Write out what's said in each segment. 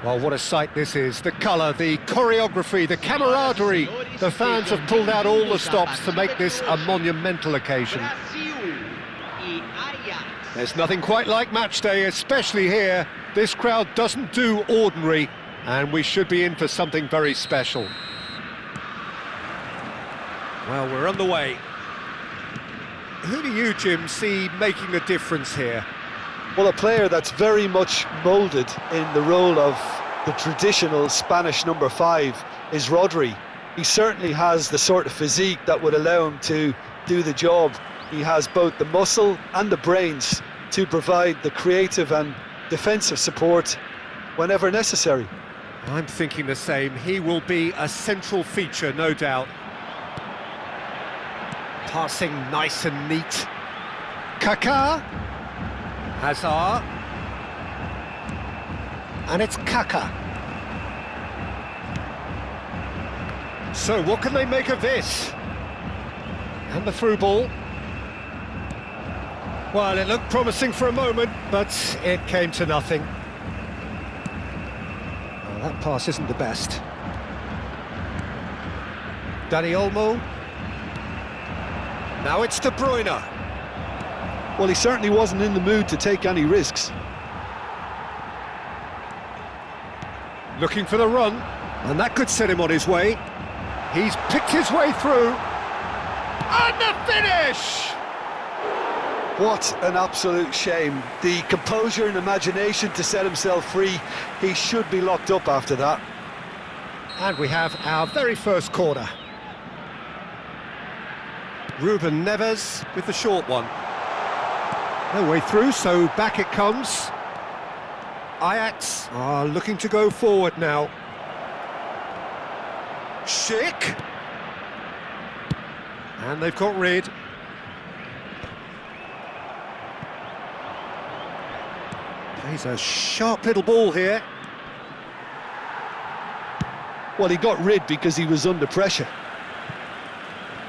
Well, what a sight this is. The colour, the choreography, the camaraderie. The fans have pulled out all the stops to make this a monumental occasion. There's nothing quite like match day, especially here. This crowd doesn't do ordinary, and we should be in for something very special. Well, we're on the way. Who do you, Jim, see making a difference here? Well, a player that's very much moulded in the role of the traditional Spanish number 5 is Rodri. He certainly has the sort of physique that would allow him to do the job. He has both the muscle and the brains to provide the creative and defensive support whenever necessary. I'm thinking the same. He will be a central feature, no doubt. Passing nice and neat. Kaká. Hazard. And it's Kaká. So what can they make of this? And the through ball. Well, it looked promising for a moment, but it came to nothing. Well, that pass isn't the best. Dani Olmo. Now it's De Bruyne. Well, he certainly wasn't in the mood to take any risks. Looking for the run, and that could set him on his way. He's picked his way through. And the finish! What an absolute shame. The composure and imagination to set himself free. He should be locked up after that. And we have our very first corner. Ruben Neves with the short one. No way through, so back it comes. Ajax are looking to go forward now. Schick. And they've got rid. Plays a sharp little ball here. Well, he got rid because he was under pressure.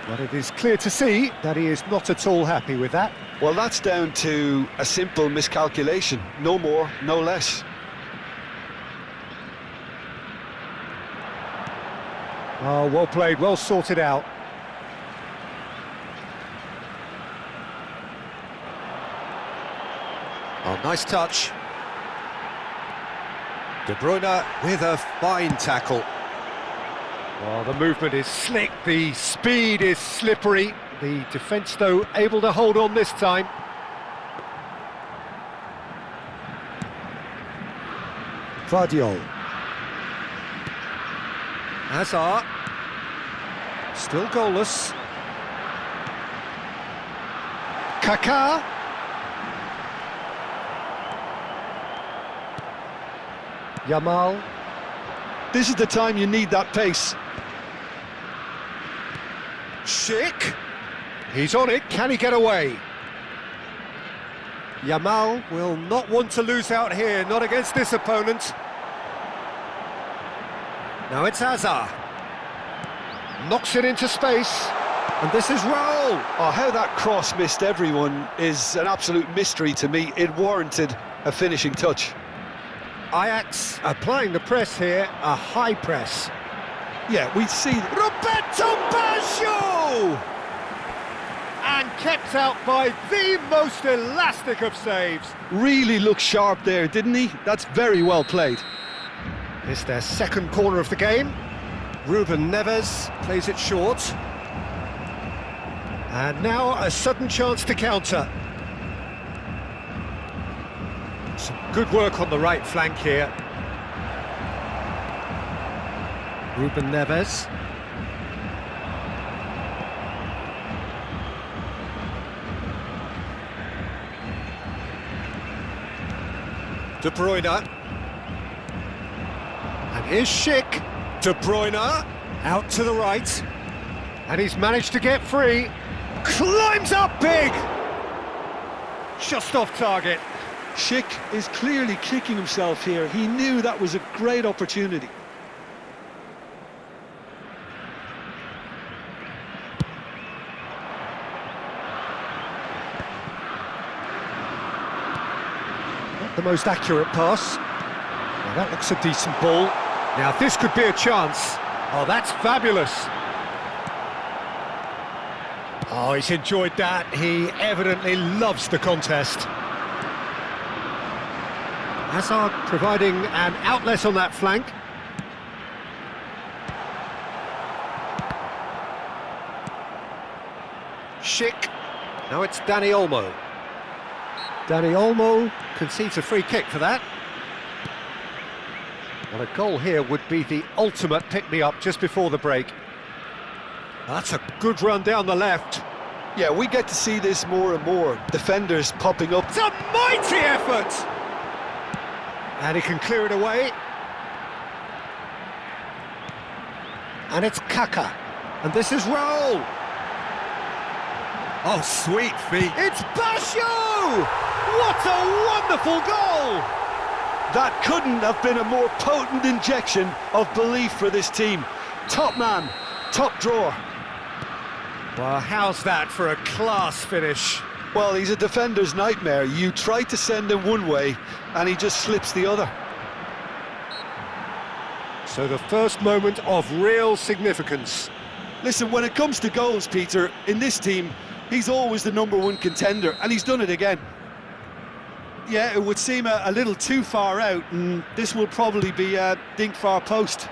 But it is clear to see that he is not at all happy with that. Well, that's down to a simple miscalculation. No more, no less. Oh, well played, well sorted out. Oh, nice touch. De Bruyne with a fine tackle. Well, the movement is slick, the speed is slippery. The defence, though, able to hold on this time. Vardiol. Hazard. Still goalless. Kaká. Yamal. This is the time you need that pace. Schick. He's on it, can he get away? Yamal will not want to lose out here, not against this opponent. Now it's Hazard. Knocks it into space, and this is Raul. Oh, how that cross missed everyone is an absolute mystery to me. It warranted a finishing touch. Ajax applying the press here, a high press. Yeah, we see... Roberto Baggio! And kept out by the most elastic of saves. Really looked sharp there, didn't he? That's very well played. It's their second corner of the game. Ruben Neves plays it short. And now a sudden chance to counter. Some good work on the right flank here. Ruben Neves. De Bruyne. And here's Schick. De Bruyne out to the right. And he's managed to get free. Climbs up big. Just off target. Schick is clearly kicking himself here. He knew that was a great opportunity. Not the most accurate pass. Now that looks a decent ball. Now this could be a chance. Oh, that's fabulous. Oh, he's enjoyed that. He evidently loves the contest. Hazard providing an outlet on that flank. Schick. Now it's Dani Olmo. Dani Olmo concedes a free kick for that. Well, a goal here would be the ultimate pick-me-up just before the break. That's a good run down the left. Yeah, we get to see this more and more. Defenders popping up. It's a mighty effort! And he can clear it away. And it's Kaka. And this is Raul. Oh, sweet feet. It's Basho! What a wonderful goal! That couldn't have been a more potent injection of belief for this team. Top man, top drawer. Well, how's that for a class finish? Well, he's a defender's nightmare. You try to send him one way, and he just slips the other. So the first moment of real significance. Listen, when it comes to goals, Peter, in this team, he's always the #1 contender, and he's done it again. Yeah, it would seem a little too far out, and this will probably be a dink far post.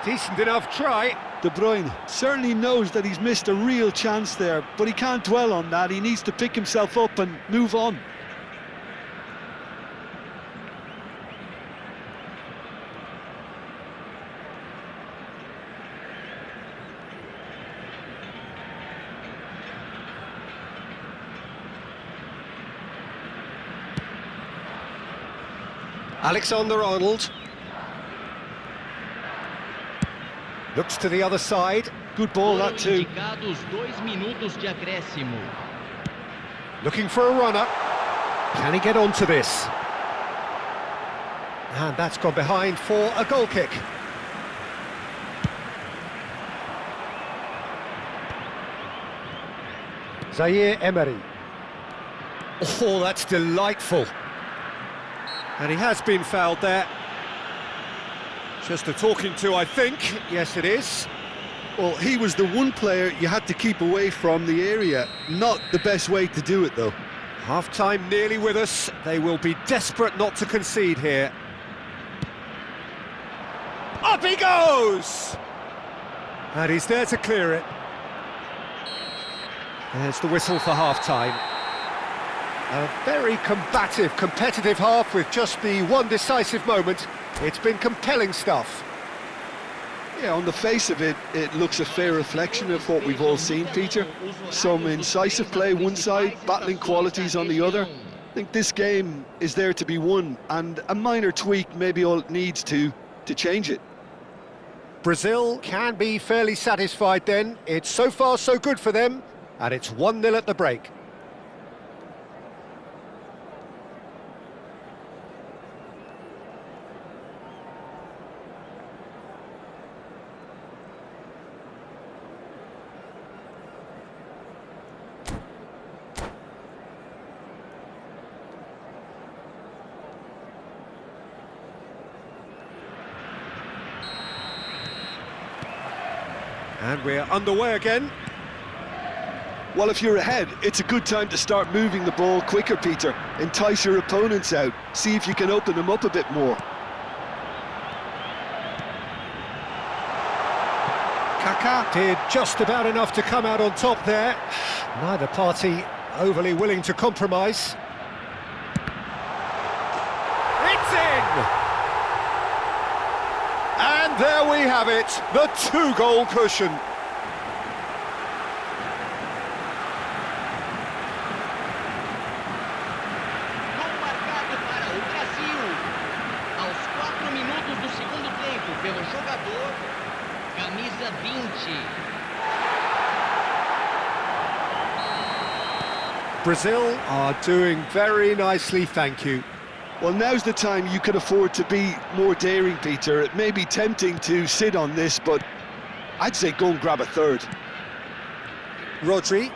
Decent enough try. De Bruyne certainly knows that he's missed a real chance there, but he can't dwell on that. He needs to pick himself up and move on. Alexander-Arnold. Looks to the other side. Good ball, that too. Indicados 2 minutos de acréscimo. Looking for a runner. Can he get onto this? And that's gone behind for a goal kick. Zaire Emery. Oh, that's delightful. And he has been fouled there. Just a talking to, I think. Yes, it is. Well, he was the one player you had to keep away from the area. Not the best way to do it, though. Half-time nearly with us. They will be desperate not to concede here. Up he goes! And he's there to clear it. There's the whistle for half-time. A very combative, competitive half with just the one decisive moment. It's been compelling stuff. Yeah, on the face of it, it looks a fair reflection of what we've all seen, Peter. Some incisive play one side, battling qualities on the other. I think this game is there to be won, and a minor tweak maybe all it needs to change it. Brazil can be fairly satisfied then. It's so far so good for them, and it's 1-0 at the break. And we're underway again. Well, if you're ahead, it's a good time to start moving the ball quicker, Peter. Entice your opponents out. See if you can open them up a bit more. Kaka did just about enough to come out on top there. Neither party overly willing to compromise. It's in! And there we have it, the two-goal cushion. Gol marcado para o Brasil. Aos 4 minutos do segundo tempo, pelo jogador, camisa 20. Brazil are doing very nicely, thank you. Well, now's the time you can afford to be more daring, Peter. It may be tempting to sit on this, but I'd say go and grab a third. Rodri.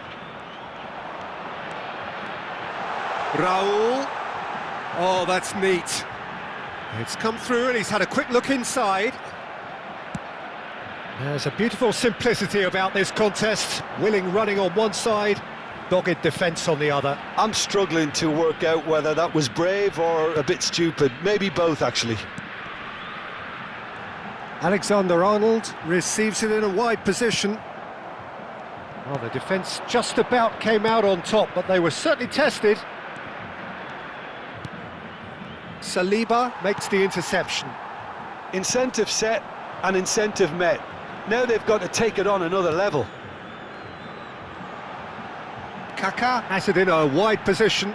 Raul. Oh, that's neat. It's come through and he's had a quick look inside. There's a beautiful simplicity about this contest. Willing running on one side, dogged defence on the other. I'm struggling to work out whether that was brave or a bit stupid. Maybe both, actually. Alexander-Arnold receives it in a wide position. Well, the defence just about came out on top, but they were certainly tested. Saliba makes the interception. Incentive set and incentive met. Now they've got to take it on another level. Kaká has it in a wide position.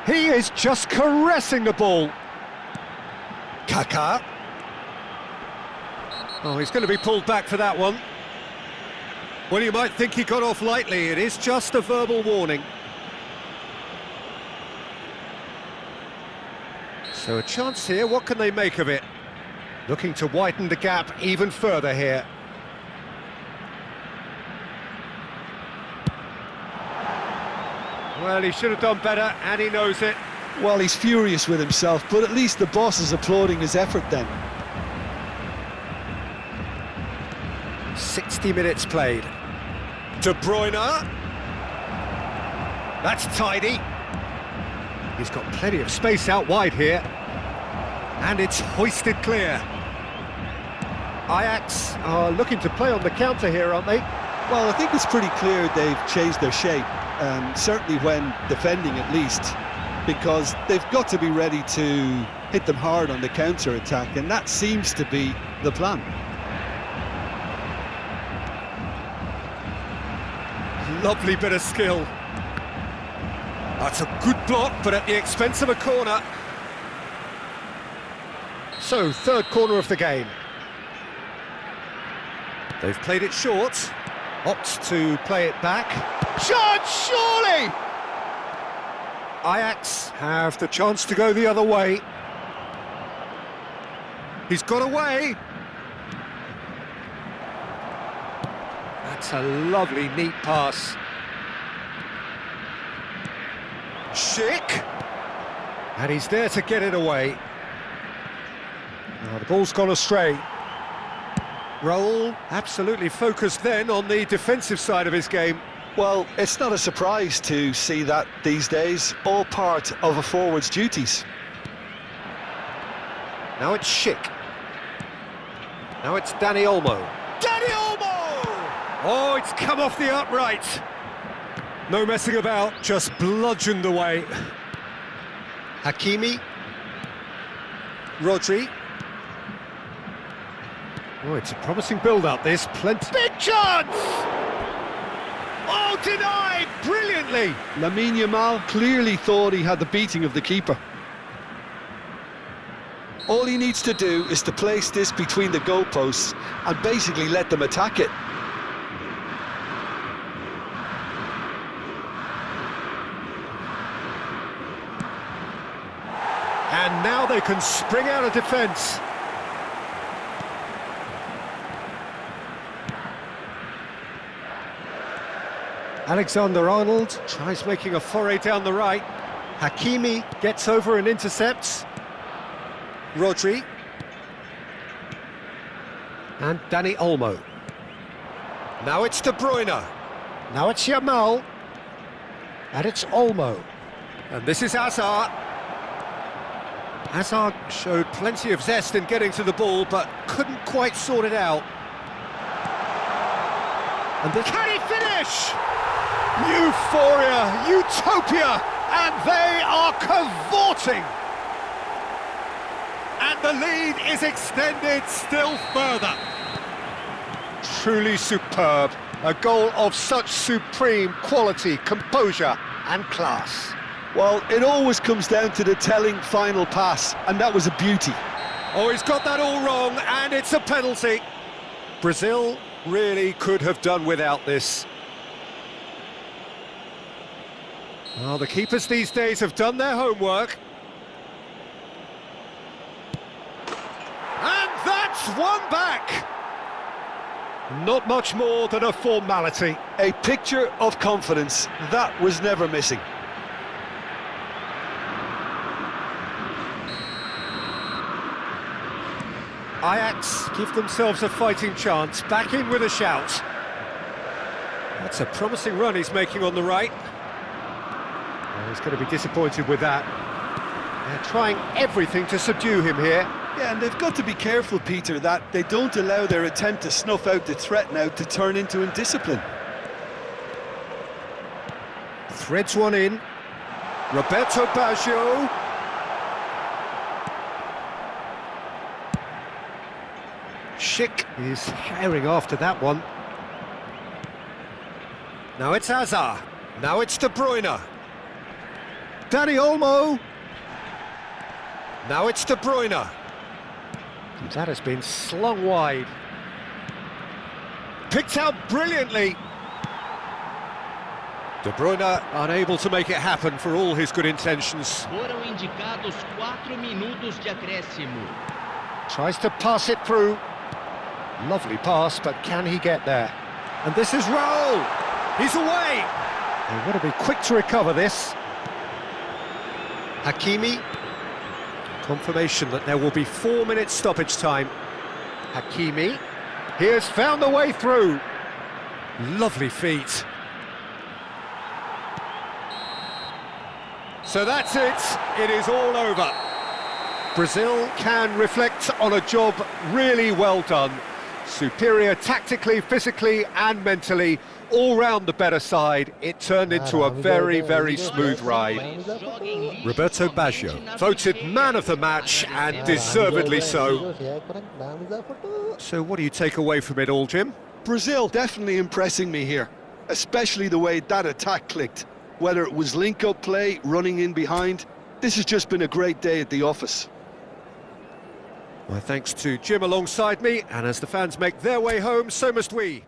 He is just caressing the ball. Kaká. Oh, he's going to be pulled back for that one. Well, you might think he got off lightly. It is just a verbal warning. So a chance here, what can they make of it? Looking to widen the gap even further here. Well, he should have done better, and he knows it. Well, he's furious with himself, but at least the boss is applauding his effort then. 60 minutes played. De Bruyne. That's tidy. He's got plenty of space out wide here. And it's hoisted clear. Ajax are looking to play on the counter here, aren't they? Well, I think it's pretty clear they've changed their shape, certainly when defending at least, because they've got to be ready to hit them hard on the counter-attack, and that seems to be the plan. Lovely bit of skill. That's a good block, but at the expense of a corner. So, third corner of the game. They've played it short. Opts to play it back. Shot, surely! Ajax have the chance to go the other way. He's got away. That's a lovely, neat pass. Schick. And he's there to get it away. Now the ball's gone astray. Raul absolutely focused then on the defensive side of his game. Well, it's not a surprise to see that these days, all part of a forward's duties. Now it's Schick. Now it's Dani Olmo. Dani Olmo! Oh, it's come off the upright. No messing about, just bludgeoned away. Hakimi. Rodri. Oh, it's a promising build-up, this. Plenty. Big chance! Oh, denied brilliantly! Lamine Yamal clearly thought he had the beating of the keeper. All he needs to do is to place this between the goalposts and basically let them attack it. And now they can spring out of defence. Alexander-Arnold tries making a foray down the right. Hakimi gets over and intercepts. Rodri. And Dani Olmo. Now it's De Bruyne. Now it's Yamal. And it's Olmo. And this is Hazard. Hazard showed plenty of zest in getting to the ball, but couldn't quite sort it out. And can he finish? Euphoria, utopia, and they are cavorting. And the lead is extended still further. Truly superb. A goal of such supreme quality, composure and class. Well, it always comes down to the telling final pass, and that was a beauty. Oh, he's got that all wrong, and it's a penalty. Brazil really could have done without this. Well, the keepers these days have done their homework. And that's one back. Not much more than a formality. A picture of confidence that was never missing. Ajax give themselves a fighting chance, back in with a shout. That's a promising run he's making on the right. Well, he's going to be disappointed with that. They're trying everything to subdue him here. Yeah, and they've got to be careful, Peter, that they don't allow their attempt to snuff out the threat now to turn into indiscipline. Threads one in. Roberto Baggio. Schick is herring after that one. Now it's Hazard. Now it's De Bruyne. Dani Olmo. Now it's De Bruyne. That has been slung wide. Picked out brilliantly. De Bruyne unable to make it happen for all his good intentions. Foram indicados 4 minutos de acréscimo. Tries to pass it through. Lovely pass, but can he get there? And this is Raul. He's away. They've got to be quick to recover this. Hakimi. Confirmation that there will be 4 minutes stoppage time. Hakimi. He has found the way through. Lovely feet. So that's it. It is all over. Brazil can reflect on a job really well done. Superior tactically, physically and mentally, all round the better side. It turned into a very, very smooth ride. Roberto Baggio, voted man of the match, and deservedly so. So what do you take away from it all, Jim? Brazil definitely impressing me here, especially the way that attack clicked. Whether it was link-up play, running in behind, this has just been a great day at the office. Well, thanks to Jim alongside me, and as the fans make their way home, so must we.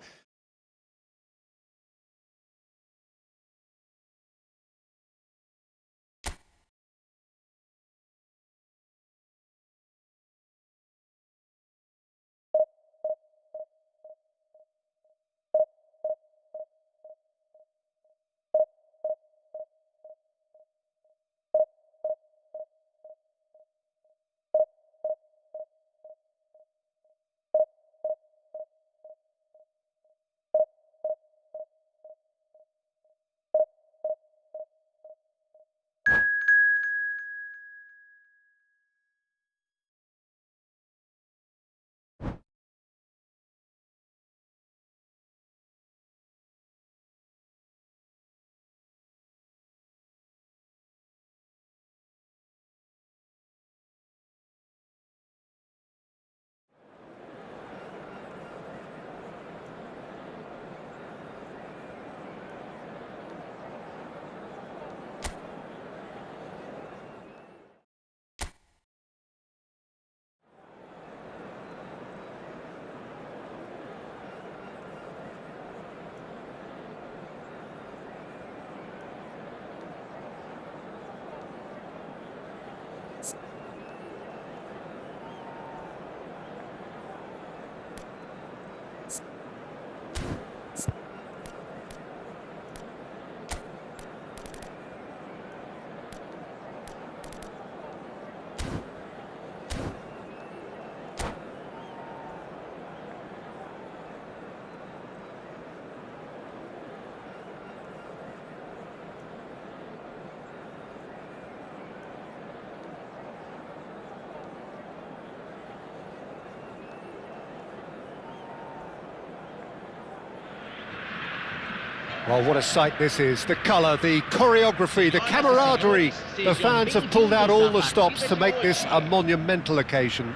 Well, what a sight this is. The colour, the choreography, the camaraderie. The fans have pulled out all the stops to make this a monumental occasion.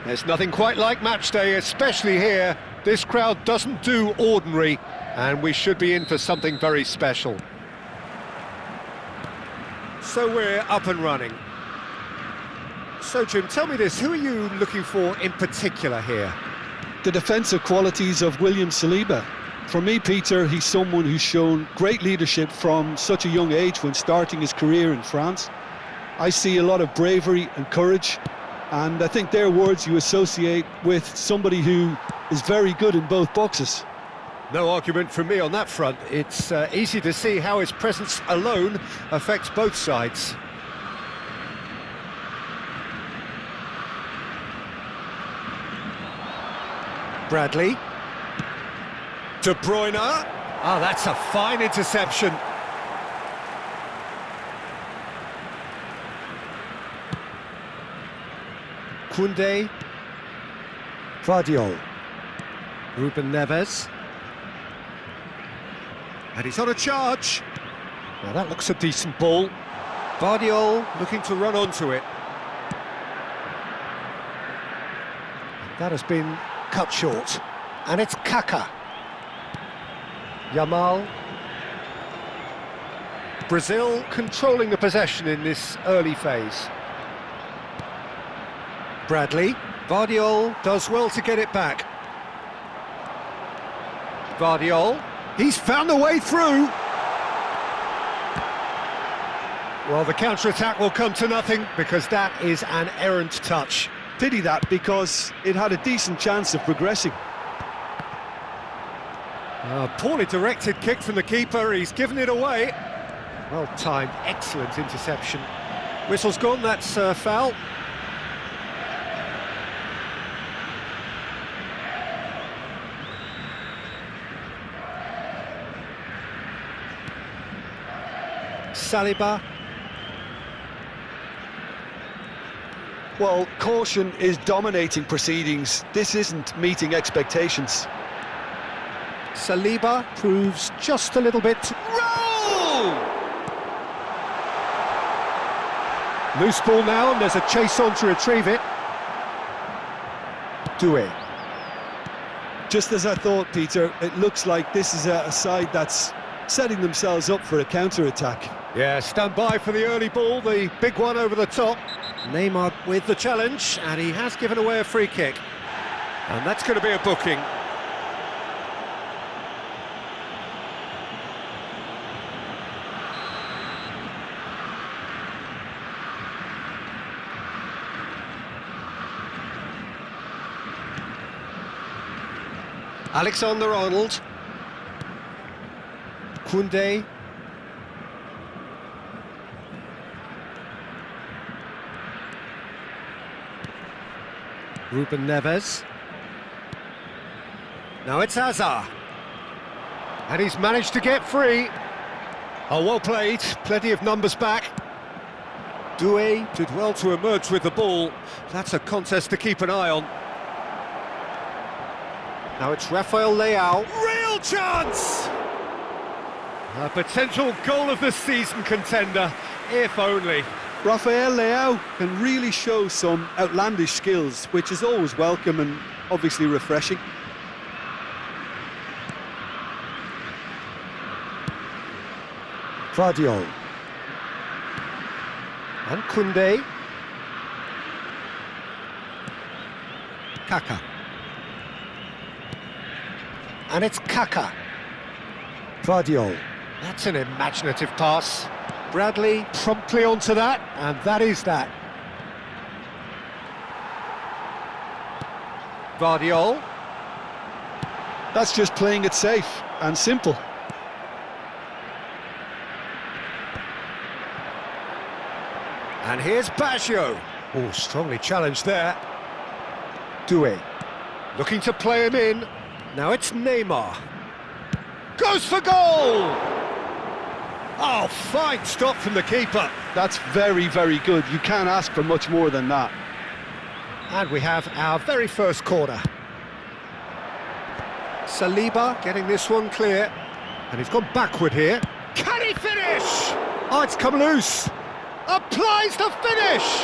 There's nothing quite like match day, especially here. This crowd doesn't do ordinary, and we should be in for something very special. So we're up and running. So, Jim, tell me this, who are you looking for in particular here? The defensive qualities of William Saliba. For me, Peter, he's someone who's shown great leadership from such a young age when starting his career in France. I see a lot of bravery and courage, and I think they're words you associate with somebody who is very good in both boxes. No argument from me on that front. It's easy to see how his presence alone affects both sides. Bradley. De Bruyne. Ah, that's a fine interception. Koundé. Guardiola. Ruben Neves. And he's on a charge. Now that looks a decent ball. Guardiola looking to run onto it. That has been cut short. And it's Kaka. Yamal. Brazil controlling the possession in this early phase. Bradley. Guardiola does well to get it back. Guardiola. He's found a way through. Well, the counter-attack will come to nothing because that is an errant touch. Pity that, because it had a decent chance of progressing. Poorly directed kick from the keeper, he's given it away. Well timed, excellent interception. Whistle's gone, that's foul. Saliba. Well, caution is dominating proceedings. This isn't meeting expectations. Saliba proves just a little bit... Roll! Loose ball now, and there's a chase on to retrieve it. Doué. Just as I thought, Peter, it looks like this is a side that's setting themselves up for a counter-attack. Yeah, stand by for the early ball, the big one over the top. Neymar with the challenge, and he has given away a free kick. And that's going to be a booking. Alexander-Arnold. Koundé. Ruben Neves. Now it's Hazard. And he's managed to get free. Oh, well played. Plenty of numbers back. Doué did well to emerge with the ball. That's a contest to keep an eye on. Now it's Rafael Leao. Real chance! A potential goal of the season contender, if only. Rafael Leao can really show some outlandish skills, which is always welcome and obviously refreshing. Guardiola. And Koundé. Kaka. And it's Kaka. Guardiola. That's an imaginative pass. Bradley promptly onto that, and that is that. Guardiola. That's just playing it safe and simple. And here's Baggio. Oh, strongly challenged there. Doué. Looking to play him in. Now it's Neymar. Goes for goal! Oh, fine stop from the keeper. That's very, very good. You can't ask for much more than that. And we have our very first corner. Saliba getting this one clear. And he's gone backward here. Can he finish? Oh, it's come loose. Applies the finish!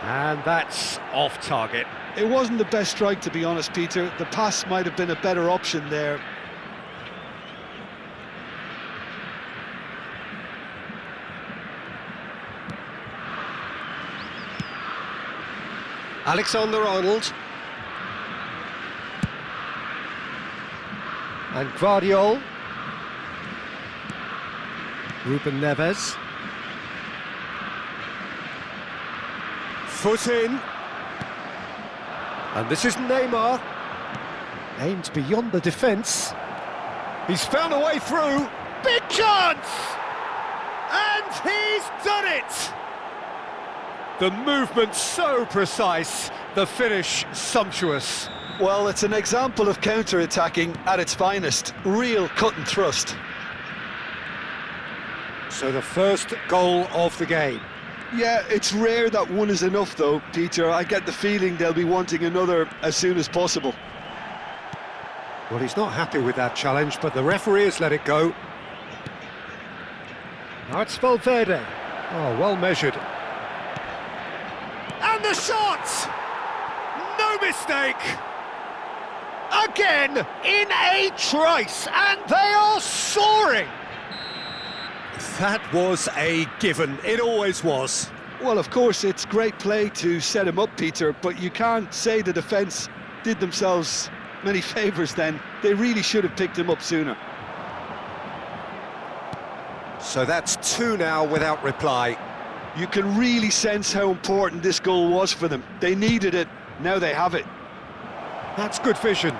And that's off target. It wasn't the best strike, to be honest, Peter. The pass might have been a better option there. Alexander-Arnold. And Guardiola. Ruben Neves. Foot in. And this is Neymar. Aimed beyond the defence. He's found a way through. Big chance! And he's done it! The movement so precise, the finish sumptuous. Well, it's an example of counter-attacking at its finest. Real cut and thrust. So the first goal of the game. Yeah, it's rare that one is enough though, Peter. I get the feeling they'll be wanting another as soon as possible. Well, he's not happy with that challenge, but the referee has let it go. Now it's Valverde. Oh, well measured. And the shot! No mistake! Again, in a trice, and they are soaring! That was a given, it always was. Well, of course, it's great play to set him up, Peter, but you can't say the defence did themselves many favours then. They really should have picked him up sooner. So that's two now without reply. You can really sense how important this goal was for them. They needed it, now they have it. That's good vision.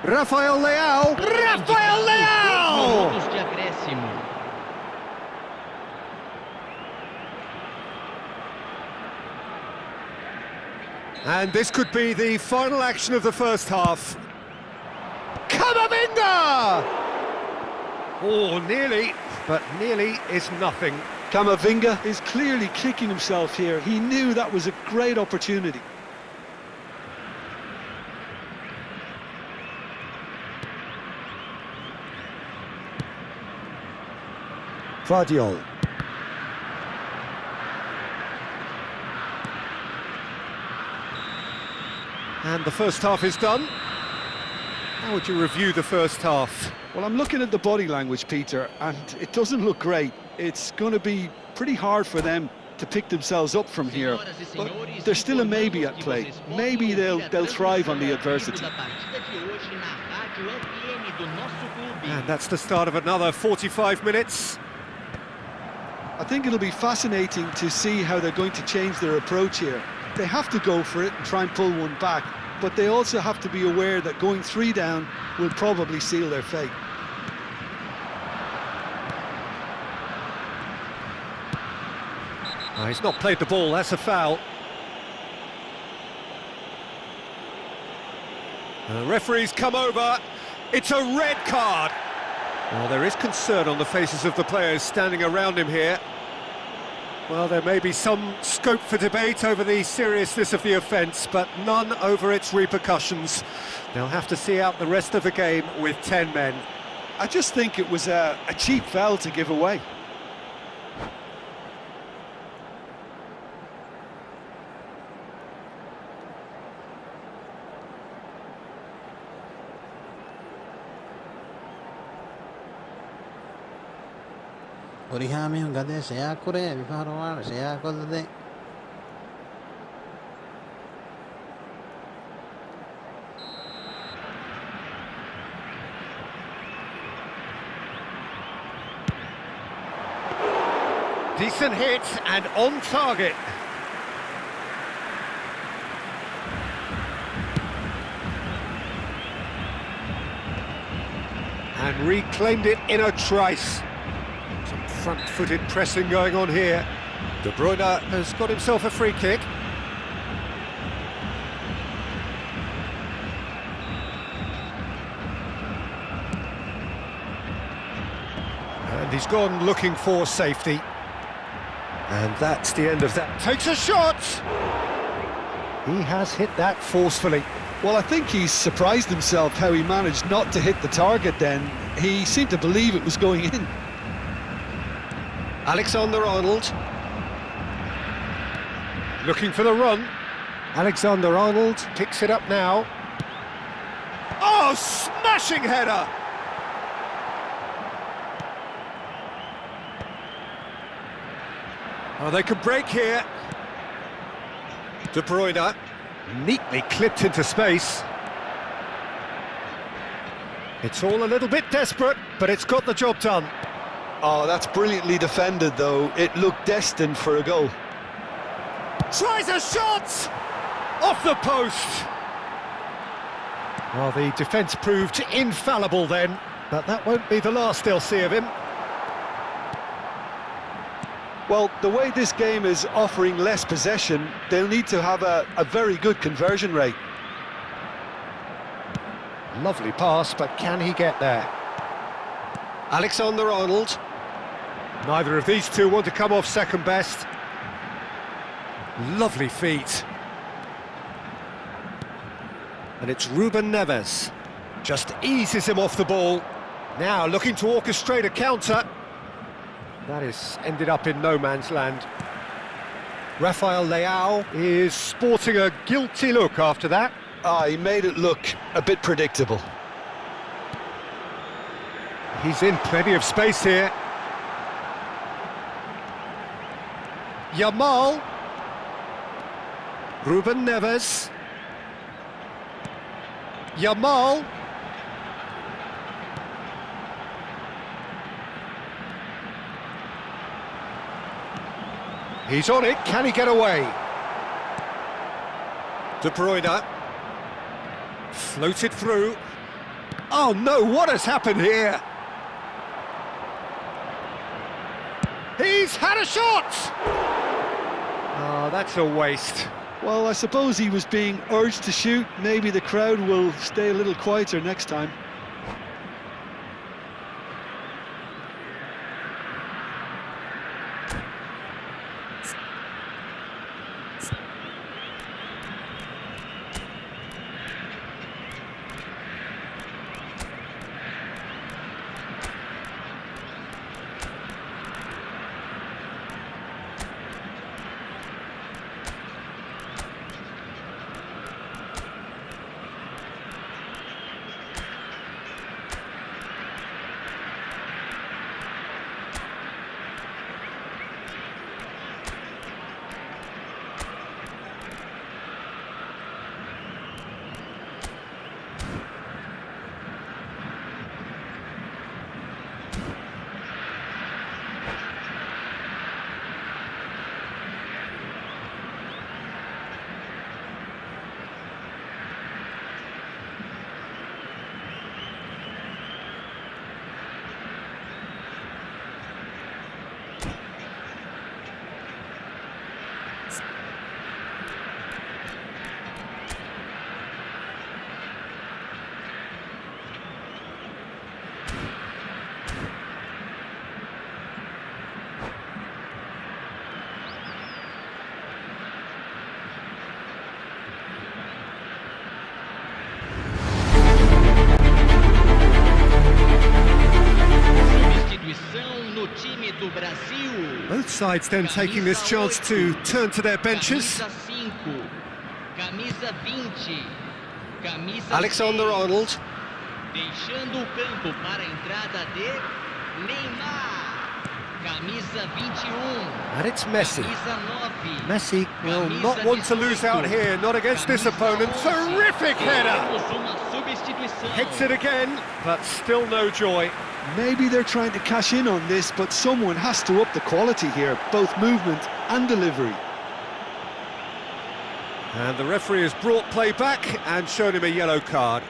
Rafael Leao! Rafael Leao! Minutos de acréscimo. And this could be the final action of the first half. Camavinga! Oh, nearly, but nearly is nothing. Camavinga is clearly kicking himself here. He knew that was a great opportunity. Vardiol. And the first half is done. How would you review the first half? Well, I'm looking at the body language, Peter, and it doesn't look great. It's going to be pretty hard for them to pick themselves up from here, but there's still a maybe at play. Maybe they'll thrive on the adversity. And that's the start of another 45 minutes. I think it'll be fascinating to see how they're going to change their approach here. They have to go for it and try and pull one back, but they also have to be aware that going 3 down will probably seal their fate. Oh, he's not played the ball, that's a foul. The referee's come over, it's a red card. Well, there is concern on the faces of the players standing around him here. Well, there may be some scope for debate over the seriousness of the offence, but none over its repercussions. They'll have to see out the rest of the game with 10 men. I just think it was a cheap foul to give away. Orihami gade seya kore bifaroar seya kolde. Decent hit and on target. And reclaimed it in a trice. Front-footed pressing going on here. De Bruyne has got himself a free kick. And he's gone looking for safety. And that's the end of that. Takes a shot! He has hit that forcefully. Well, I think he's surprised himself how he managed not to hit the target then. He seemed to believe it was going in. Alexander-Arnold. Looking for the run. Alexander-Arnold picks it up now. Oh, smashing header! Oh, they could break here. De Bruyne, neatly clipped into space. It's all a little bit desperate, but it's got the job done. Oh, that's brilliantly defended, though. It looked destined for a goal. Tries a shot! Off the post! Well, the defence proved infallible then, but that won't be the last they'll see of him. Well, the way this game is offering less possession, they'll need to have a very good conversion rate. Lovely pass, but can he get there? Alexander-Arnold. Neither of these two want to come off second best. Lovely feet. And it's Ruben Neves. Just eases him off the ball. Now looking to orchestrate a counter. That is ended up in no man's land. Rafael Leao is sporting a guilty look after that. He made it look a bit predictable. He's in plenty of space here. Yamal. Ruben Neves. Yamal. He's on it, can he get away? De Bruyne. Floated through. Oh no, what has happened here? He's had a shot! Oh, that's a waste. Well, I suppose he was being urged to shoot. Maybe the crowd will stay a little quieter next time. Both sides then taking this chance to turn to their benches. Alexander-Arnold. Deixando o campo para a entrada de Neymar. Camisa 21. And it's Messi. Camisa 9. Messi will not want to lose out here, not against this opponent. Terrific header! Hits it again, but still no joy. Maybe they're trying to cash in on this, but someone has to up the quality here, both movement and delivery. And the referee has brought play back and shown him a yellow card.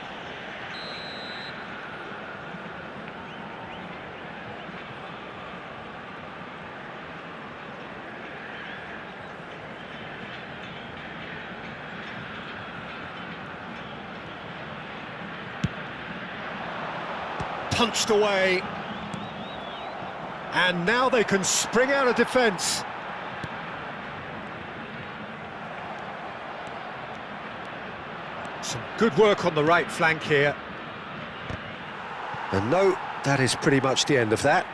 Punched away, and now they can spring out of defence. Some good work on the right flank here. And no, that is pretty much the end of that.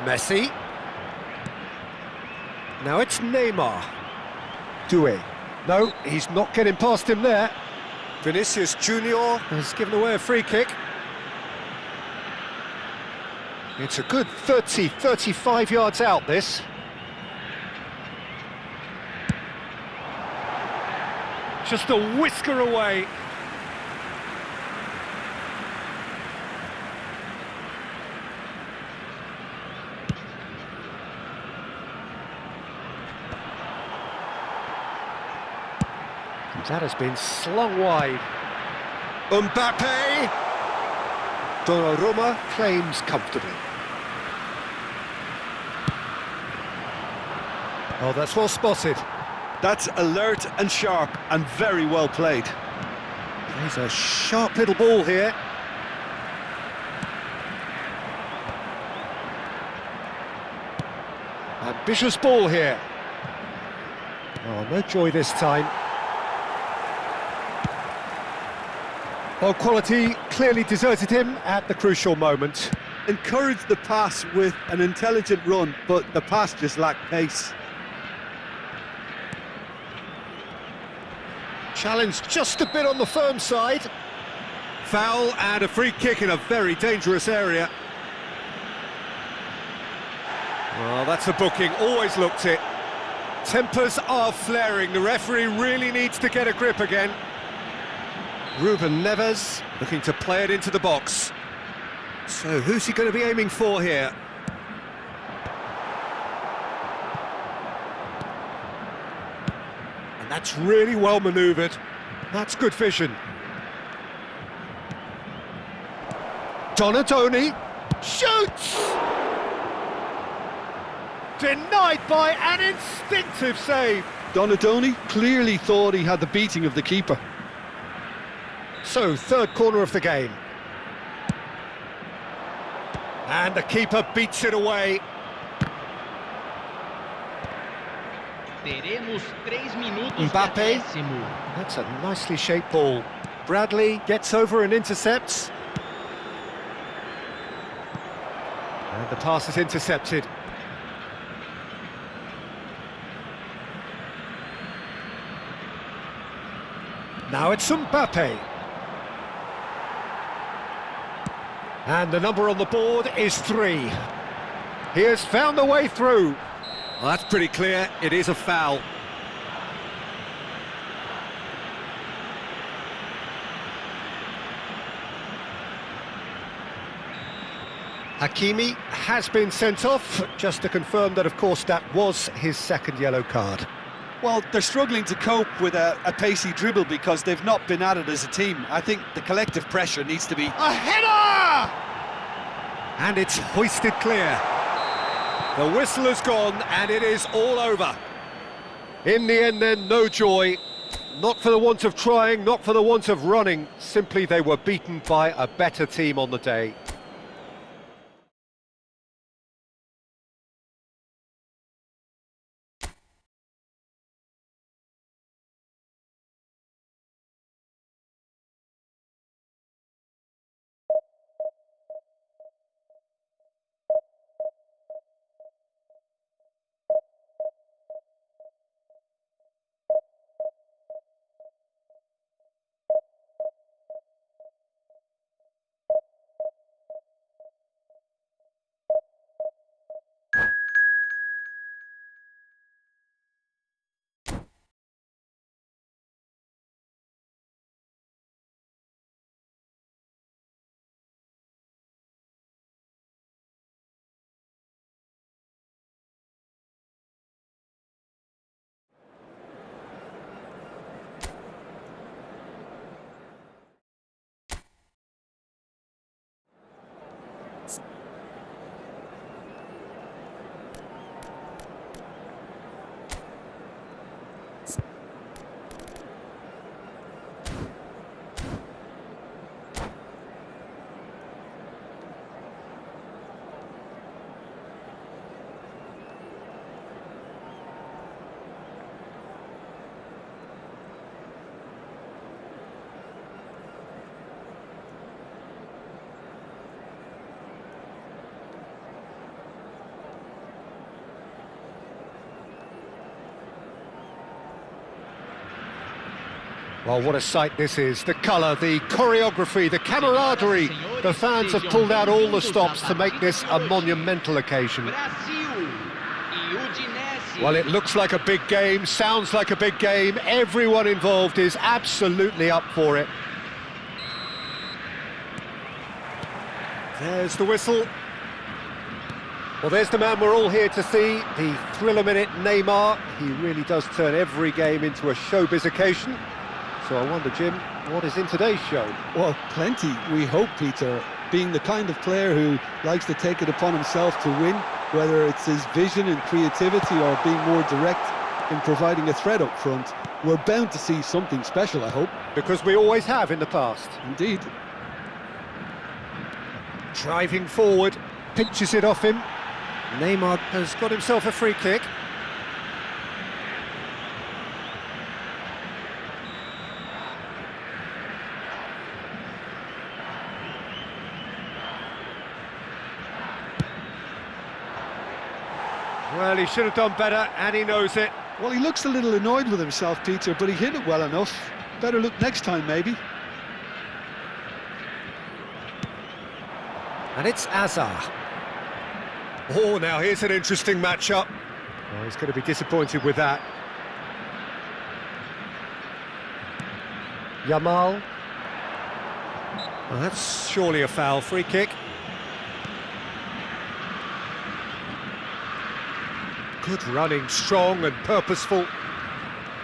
Messi. Now it's Neymar. Doué. No, he's not getting past him there. Vinicius Junior has given away a free kick. It's a good 30-35 yards out, this. Just a whisker away. That has been slung wide. Mbappe! Donnarumma claims comfortably. Oh, that's well spotted. That's alert and sharp and very well played. He's a sharp little ball here. Ambitious ball here. Oh, no joy this time. Well, quality clearly deserted him at the crucial moment. Encouraged the pass with an intelligent run, but the pass just lacked pace. Challenge just a bit on the firm side. Foul and a free kick in a very dangerous area. Well, that's a booking, always looked it. Tempers are flaring, the referee really needs to get a grip again. Ruben Neves looking to play it into the box. So who's he going to be aiming for here? And that's really well manoeuvred. That's good vision. Donadoni shoots! Denied by an instinctive save. Donadoni clearly thought he had the beating of the keeper. So, third corner of the game. And the keeper beats it away. Teremos 3 minutos de Mbappe. acréscimo. That's a nicely shaped ball. Bradley gets over and intercepts. And the pass is intercepted. Now it's Mbappe. And the number on the board is 3. He has found the way through. Well, that's pretty clear, it is a foul. Hakimi has been sent off, just to confirm that, of course, that was his second yellow card. Well, they're struggling to cope with a pacey dribble because they've not been at it as a team. I think the collective pressure needs to be... A header! And it's hoisted clear. The whistle has gone and it is all over. In the end then, no joy. Not for the want of trying, not for the want of running. Simply they were beaten by a better team on the day. Well, what a sight this is. The colour, the choreography, the camaraderie. The fans have pulled out all the stops to make this a monumental occasion. Brasil e Udinese. Well, it looks like a big game, sounds like a big game. Everyone involved is absolutely up for it. There's the whistle. Well, there's the man we're all here to see, the thriller-minute Neymar. He really does turn every game into a showbiz occasion. So I wonder, Jim, what is in today's show? Well, plenty, we hope, Peter. Being the kind of player who likes to take it upon himself to win, whether it's his vision and creativity or being more direct, in providing a threat up front. We're bound to see something special, I hope. Because we always have in the past. Indeed. Driving forward, pinches it off him. Neymar has got himself a free kick. Well, he should have done better, and he knows it. Well, he looks a little annoyed with himself, Peter, but he hit it well enough. Better look next time, maybe. And it's Azar. Oh, now here's an interesting matchup. Oh, he's going to be disappointed with that. Yamal. Well, that's surely a foul. Free kick. Good running, strong and purposeful.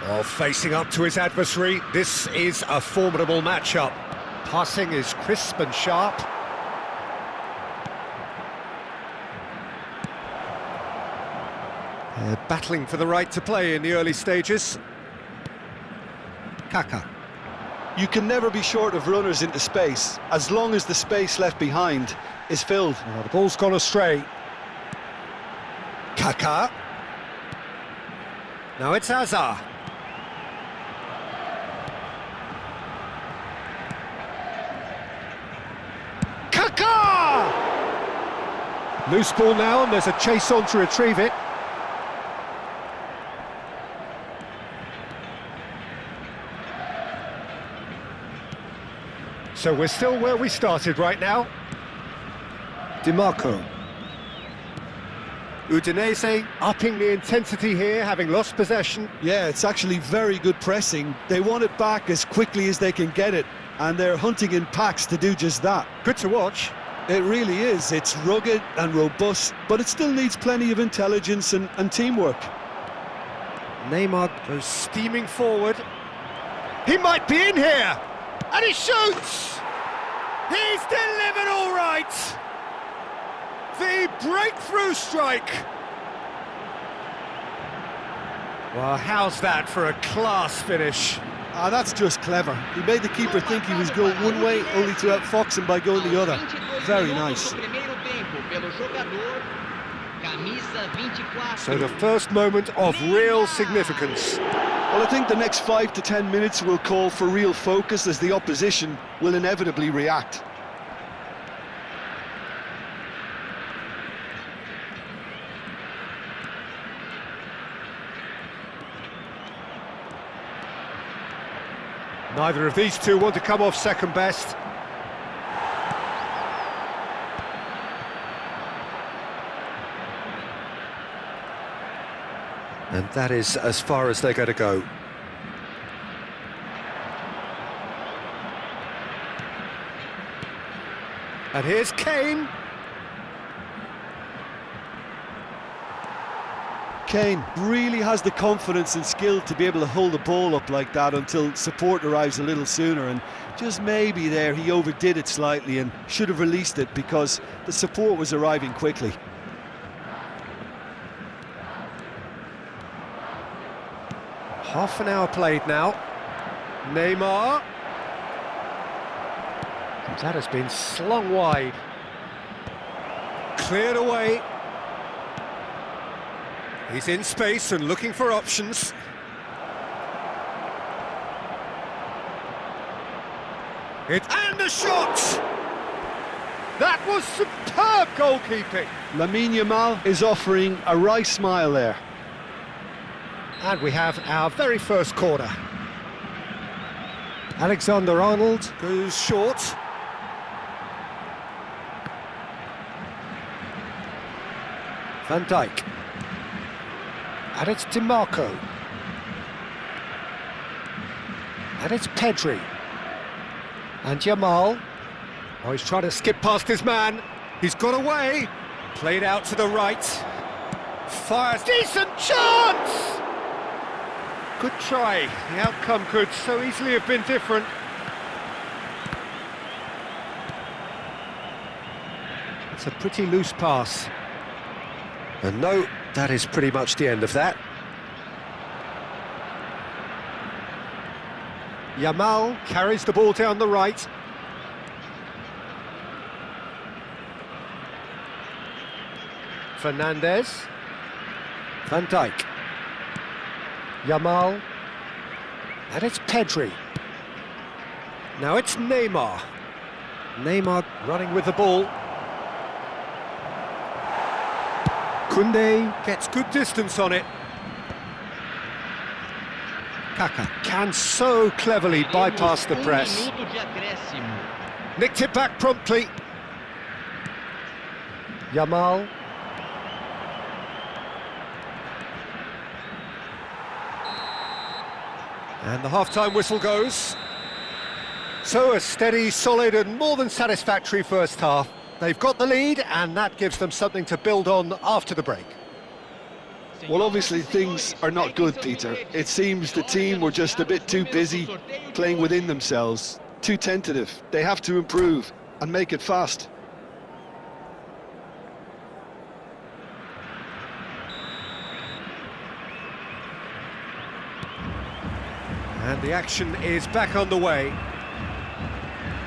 Oh, facing up to his adversary. This is a formidable matchup. Passing is crisp and sharp. They're battling for the right to play in the early stages. Kaka. You can never be short of runners into space, as long as the space left behind is filled. Oh, the ball's gone astray. Kaka. Now it's Azar. Kaka! Loose ball now, and there's a chase on to retrieve it. So we're still where we started right now. DiMarco. Udinese upping the intensity here, having lost possession. Yeah, it's actually very good pressing. They want it back as quickly as they can get it, and they're hunting in packs to do just that. Good to watch. It really is. It's rugged and robust, but it still needs plenty of intelligence and teamwork. Neymar goes steaming forward. He might be in here! And he shoots! He's delivered all right! The breakthrough strike! Well, how's that for a class finish? Ah, that's just clever. He made the keeper think he was going one way, only to outfox him by going the other. Very nice. So the first moment of real significance. Well, I think the next 5 to 10 minutes will call for real focus, as the opposition will inevitably react. Neither of these two want to come off second best. And that is as far as they're going to go. And here's Kane. Kane really has the confidence and skill to be able to hold the ball up like that until support arrives a little sooner, and just maybe there he overdid it slightly and should have released it because the support was arriving quickly. Half an hour played now. Neymar. That has been slung wide. Cleared away. He's in space and looking for options. And the shot! That was superb goalkeeping. Lamine Yamal is offering a wry smile there. And we have our very first corner. Alexander-Arnold goes short. Van Dijk. And it's DiMarco. And it's Pedri. And Yamal. Oh, he's trying to skip past his man. He's got away. Played out to the right. Fires. Decent chance! Good try. The outcome could so easily have been different. It's a pretty loose pass. And no, that is pretty much the end of that. Yamal carries the ball down the right. Fernandez. Van Dijk. Yamal. And it's Pedri. Now it's Neymar. Neymar running with the ball. Koundé gets good distance on it. Kaka can so cleverly bypass the press. Minuto de acréscimo. Nicked it back promptly. Yamal. And the half-time whistle goes. So a steady, solid and more than satisfactory first half. They've got the lead and that gives them something to build on after the break. Well, obviously things are not good, Peter. It seems the team were just a bit too busy playing within themselves, too tentative. They have to improve and make it fast. And the action is back on the way.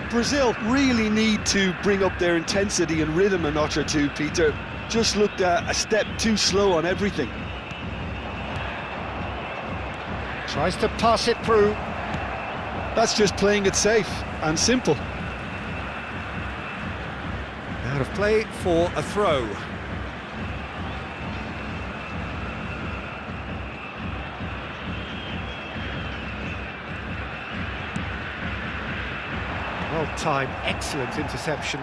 Brazil really need to bring up their intensity and rhythm a notch or two, Peter. Just looked a step too slow on everything. Tries to pass it through. That's just playing it safe and simple. Out of play for a throw. Well timed, excellent interception.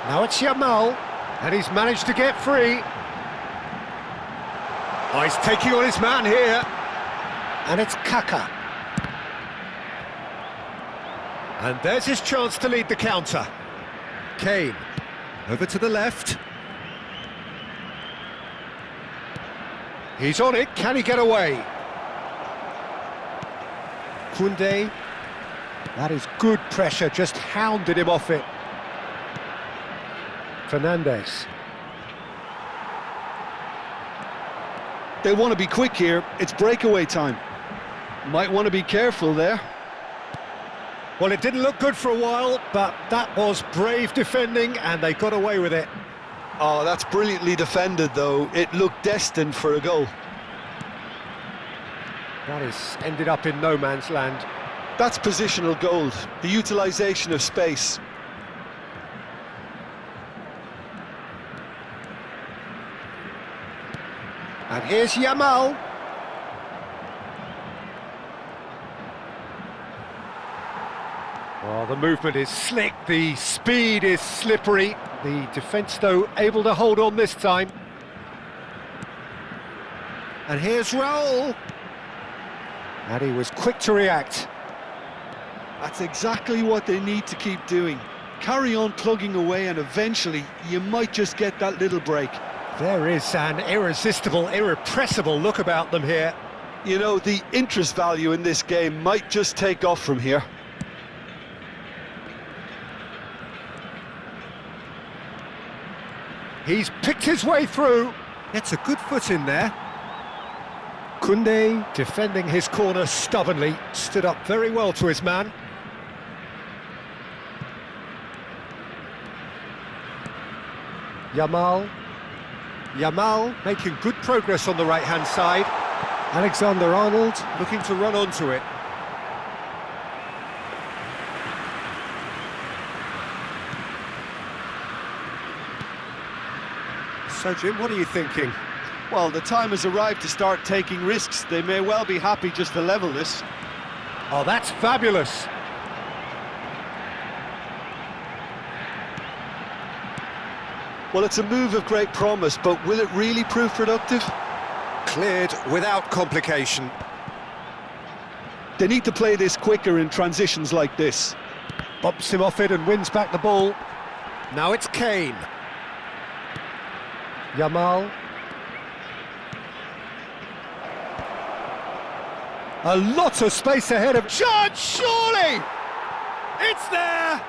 Now it's Yamal, and he's managed to get free. Oh, he's taking on his man here. And it's Kaka. And there's his chance to lead the counter. Kane, over to the left. He's on it, can he get away? Koundé, that is good pressure, just hounded him off it. Fernandez. They want to be quick here, it's breakaway time. Might want to be careful there. Well, it didn't look good for a while, but that was brave defending and they got away with it. Oh, that's brilliantly defended, though. It looked destined for a goal. That is ended up in no man's land. That's positional gold, the utilisation of space. And here's Yamal. Well, the movement is slick, the speed is slippery. The defence, though, able to hold on this time. And here's Raul. And he was quick to react. That's exactly what they need to keep doing. Carry on plugging away and eventually you might just get that little break. There is an irresistible, irrepressible look about them here. You know, the interest value in this game might just take off from here. He's picked his way through. Gets a good foot in there. Koundé defending his corner stubbornly. Stood up very well to his man. Yamal. Yamal making good progress on the right-hand side. Alexander-Arnold looking to run onto it. So, Jim, what are you thinking? Well, the time has arrived to start taking risks. They may well be happy just to level this. Oh, that's fabulous. Well, it's a move of great promise, but will it really prove productive? Cleared without complication. They need to play this quicker in transitions like this. Bumps him off it and wins back the ball. Now it's Kane. Yamal. A lot of space ahead of chance, surely! It's there!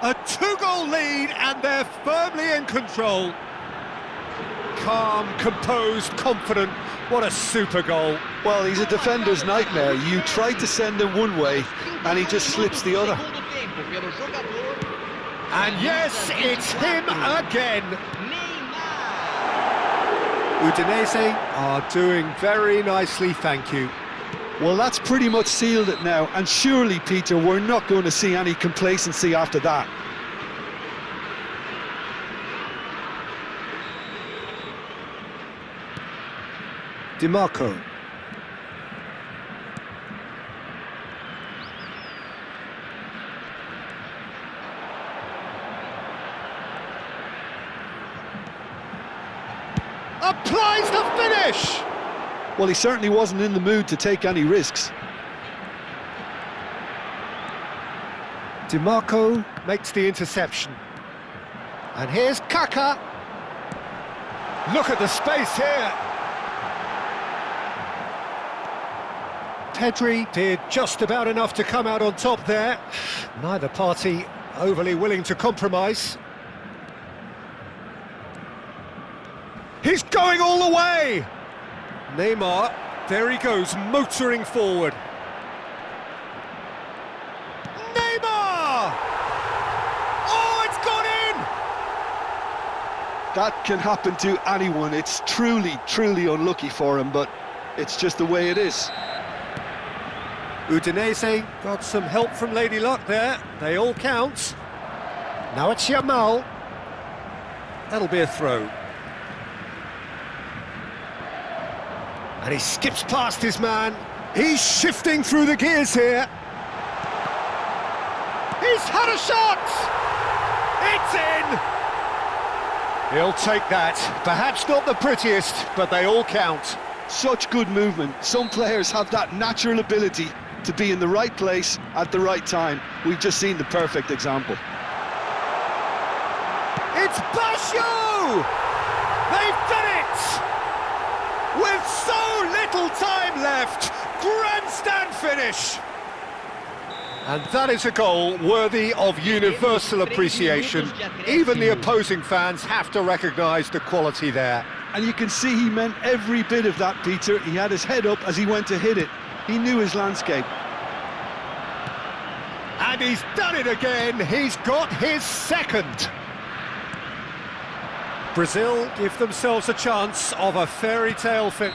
A two-goal lead, and they're firmly in control. Calm, composed, confident. What a super goal. Well, he's a defender's nightmare. You try to send him one way, and he just slips the other. And yes, it's him again. Udinese are doing very nicely, thank you. Well, that's pretty much sealed it now, and surely, Peter, we're not going to see any complacency after that. DiMarco. Applies the finish! Well, he certainly wasn't in the mood to take any risks. DiMarco makes the interception. And here's Kaka. Look at the space here. Pedri did just about enough to come out on top there. Neither party overly willing to compromise. He's going all the way! Neymar, there he goes, motoring forward. Neymar! Oh, it's gone in! That can happen to anyone. It's truly, truly unlucky for him, but it's just the way it is. Udinese got some help from Lady Luck there. They all count. Now it's Yamal. That'll be a throw. And he skips past his man. He's shifting through the gears here. He's had a shot! It's in! He'll take that. Perhaps not the prettiest, but they all count. Such good movement. Some players have that natural ability to be in the right place at the right time. We've just seen the perfect example. It's Basho! They've done it! With so little time left, grandstand finish! And that is a goal worthy of universal appreciation. Even the opposing fans have to recognise the quality there. And you can see he meant every bit of that, Peter. He had his head up as he went to hit it. He knew his landscape. And he's done it again. He's got his second. Brazil give themselves a chance of a fairy tale fin.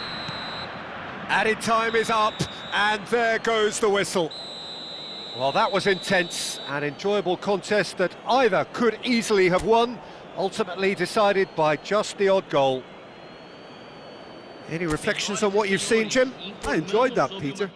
Added time is up, and there goes the whistle. Well, that was intense, an enjoyable contest that either could easily have won, ultimately decided by just the odd goal. Any reflections on what you've seen, Jim? I enjoyed that, Peter.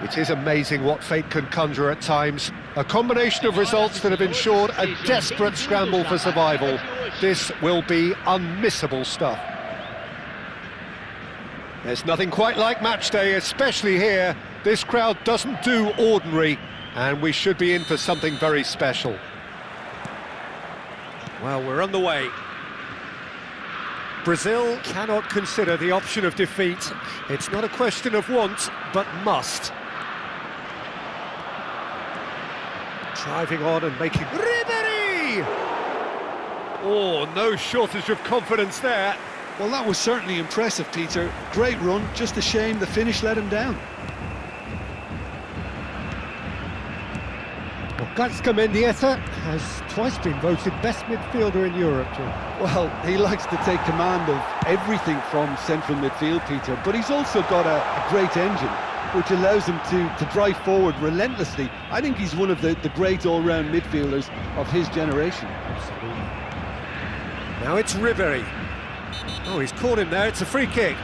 It is amazing what fate can conjure at times. A combination of results that have ensured a desperate scramble for survival. This will be unmissable stuff. There's nothing quite like match day, especially here. This crowd doesn't do ordinary, and we should be in for something very special. Well, we're on the way. Brazil cannot consider the option of defeat. It's not a question of want, but must. Driving on and making... Ribéry! Oh, no shortage of confidence there. Well, that was certainly impressive, Peter. Great run, just a shame the finish let him down. Gatska Mendieta has twice been voted best midfielder in Europe, Jim. Well, he likes to take command of everything from central midfield, Peter, but he's also got a great engine, which allows him to drive forward relentlessly. I think he's one of the great all-round midfielders of his generation. Absolutely. Now it's Ribéry. Oh, he's caught him there, it's a free kick.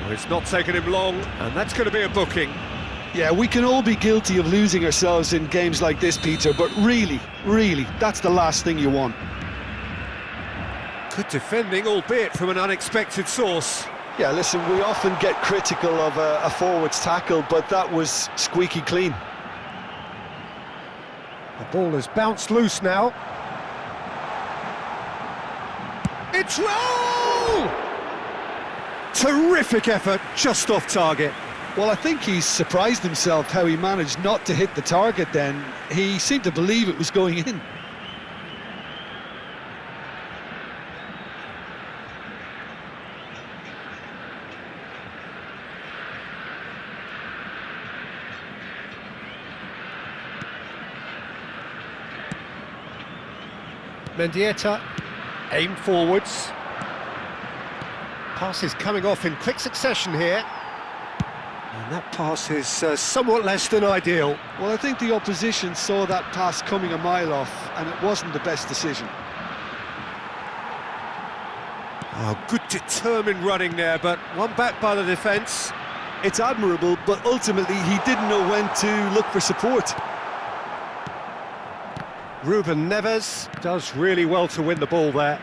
Oh, it's not taken him long, and that's going to be a booking. Yeah, we can all be guilty of losing ourselves in games like this, Peter, but really, that's the last thing you want. Good defending, albeit from an unexpected source. Yeah, listen, we often get critical of a forward's tackle, but that was squeaky clean. The ball has bounced loose now. It's roll! Terrific effort, just off target. Well, I think he's surprised himself how he managed not to hit the target then. He seemed to believe it was going in. Mendieta, aim forwards. Pass is coming off in quick succession here. And that pass is somewhat less than ideal. Well, I think the opposition saw that pass coming a mile off, and it wasn't the best decision. Oh, good determined running there, but one back by the defence. It's admirable, but ultimately he didn't know when to look for support. Ruben Neves does really well to win the ball there.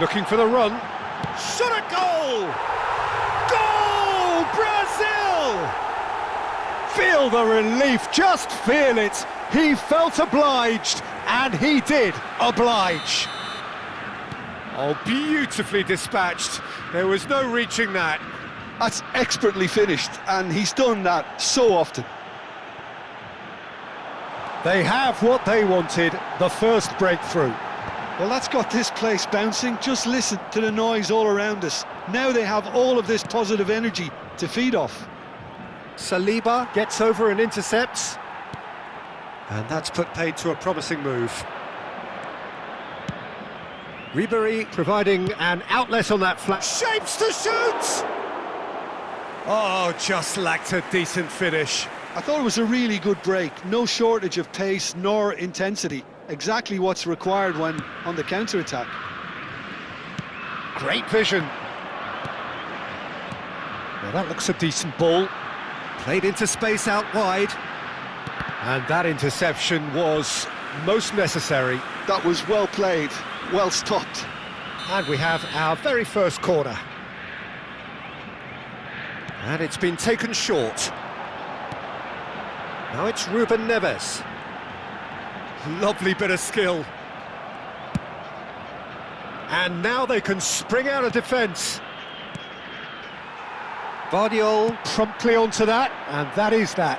Looking for the run. Shot a goal! Goal! Brazil! Feel the relief, just feel it. He felt obliged, and he did oblige. Oh, beautifully dispatched. There was no reaching that. That's expertly finished, and he's done that so often. They have what they wanted, the first breakthrough. Well, that's got this place bouncing. Just listen to the noise all around us. Now they have all of this positive energy to feed off. Saliba gets over and intercepts. And that's put paid to a promising move. Ribéry providing an outlet on that flat. Shapes to shoot! Oh, just lacked a decent finish. I thought it was a really good break. No shortage of pace nor intensity. Exactly what's required when on the counter-attack. Great vision. Now that looks a decent ball. Played into space out wide. And that interception was most necessary. That was well played, well stopped. And we have our very first corner. And it's been taken short. Now it's Ruben Neves. Lovely bit of skill. And now they can spring out of defence. Guardiola promptly onto that, and that is that.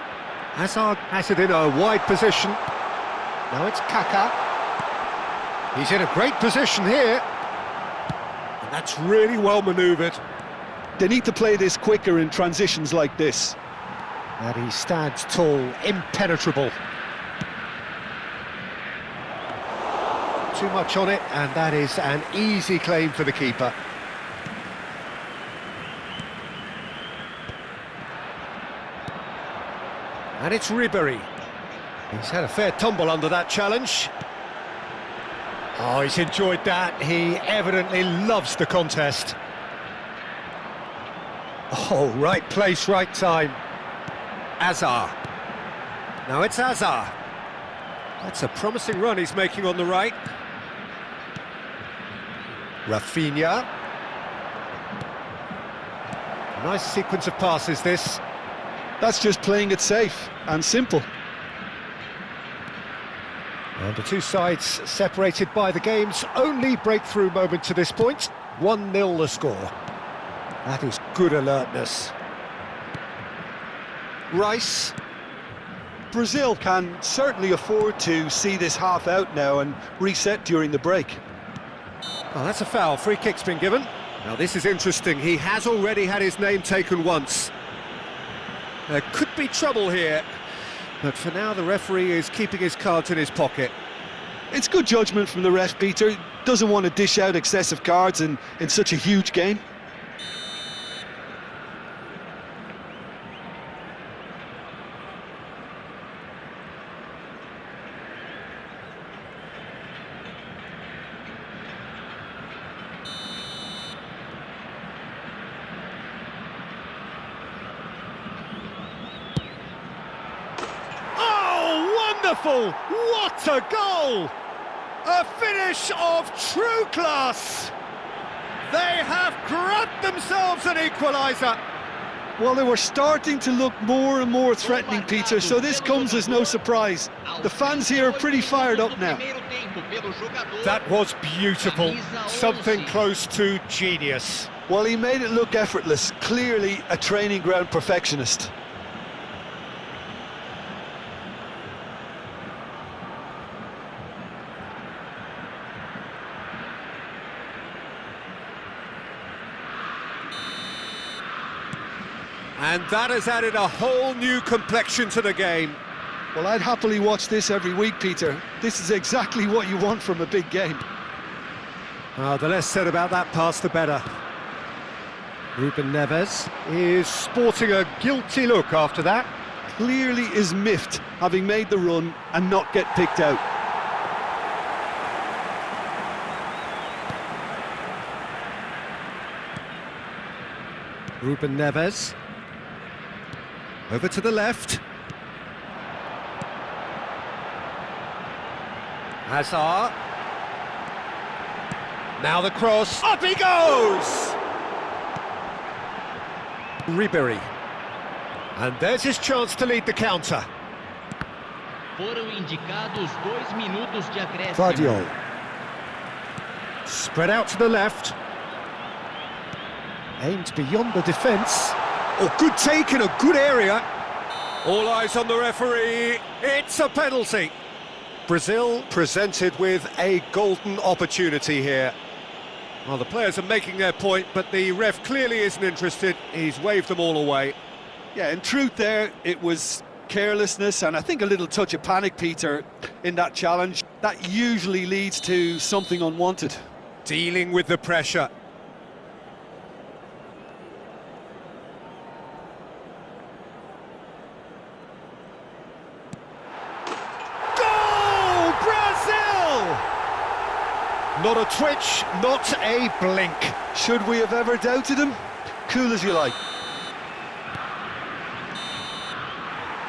Hazard has it in a wide position. Now it's Kaká. He's in a great position here. And that's really well manoeuvred. They need to play this quicker in transitions like this. And he stands tall, impenetrable. Too much on it, and that is an easy claim for the keeper. And it's Ribéry. He's had a fair tumble under that challenge. Oh, he's enjoyed that. He evidently loves the contest. Oh, right place, right time. Azar. Now it's Azar. That's a promising run he's making on the right. Rafinha. Nice sequence of passes, this. That's just playing it safe and simple. And the two sides separated by the game's only breakthrough moment to this point. 1-0 the score. That is good alertness. Rice. Brazil can certainly afford to see this half out now and reset during the break. Oh, that's a foul. Free kick's been given. Now this is interesting. He has already had his name taken once. There could be trouble here, but for now the referee is keeping his cards in his pocket. It's good judgment from the ref, Peter. Doesn't want to dish out excessive cards in such a huge game. Wonderful! What a goal! A finish of true class! They have grabbed themselves an equaliser. Well, they were starting to look more and more threatening, Peter, so this comes as no surprise. The fans here are pretty fired up now. That was beautiful. Something close to genius. Well, he made it look effortless. Clearly a training ground perfectionist. And that has added a whole new complexion to the game. Well, I'd happily watch this every week, Peter. This is exactly what you want from a big game. The less said about that pass, the better. Ruben Neves is sporting a guilty look after that. Clearly is miffed, having made the run and not get picked out. Ruben Neves. Over to the left. Hazard. Now the cross. Up he goes! Ribery. And there's his chance to lead the counter. Foram indicados 2 minutos de acréscimo. Vardiol. Spread out to the left. Aimed beyond the defence. Oh, good take in a good area. All eyes on the referee. It's a penalty. Brazil presented with a golden opportunity here. Well, the players are making their point, but the ref clearly isn't interested. He's waved them all away. Yeah, in truth there, it was carelessness and I think a little touch of panic, Peter, in that challenge. That usually leads to something unwanted. Dealing with the pressure. Not a twitch, not a blink. Should we have ever doubted him? Cool as you like.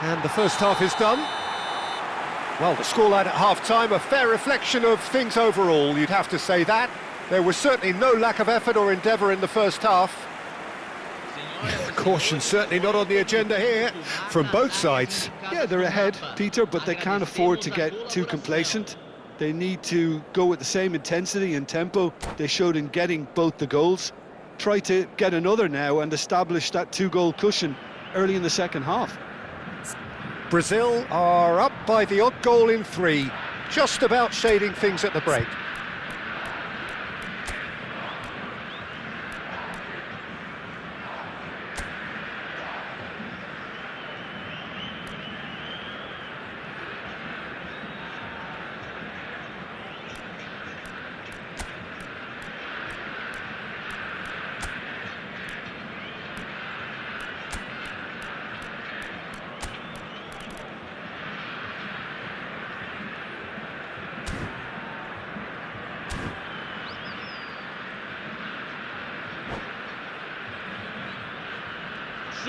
And the first half is done. Well, the scoreline at half-time, a fair reflection of things overall, you'd have to say that. There was certainly no lack of effort or endeavour in the first half. Caution certainly not on the agenda here, from both sides. Yeah, they're ahead, Peter, but they can't afford to get too complacent. They need to go with the same intensity and tempo they showed in getting both the goals. Try to get another now and establish that 2-goal cushion early in the second half. Brazil are up by the odd goal in 3, just about shading things at the break.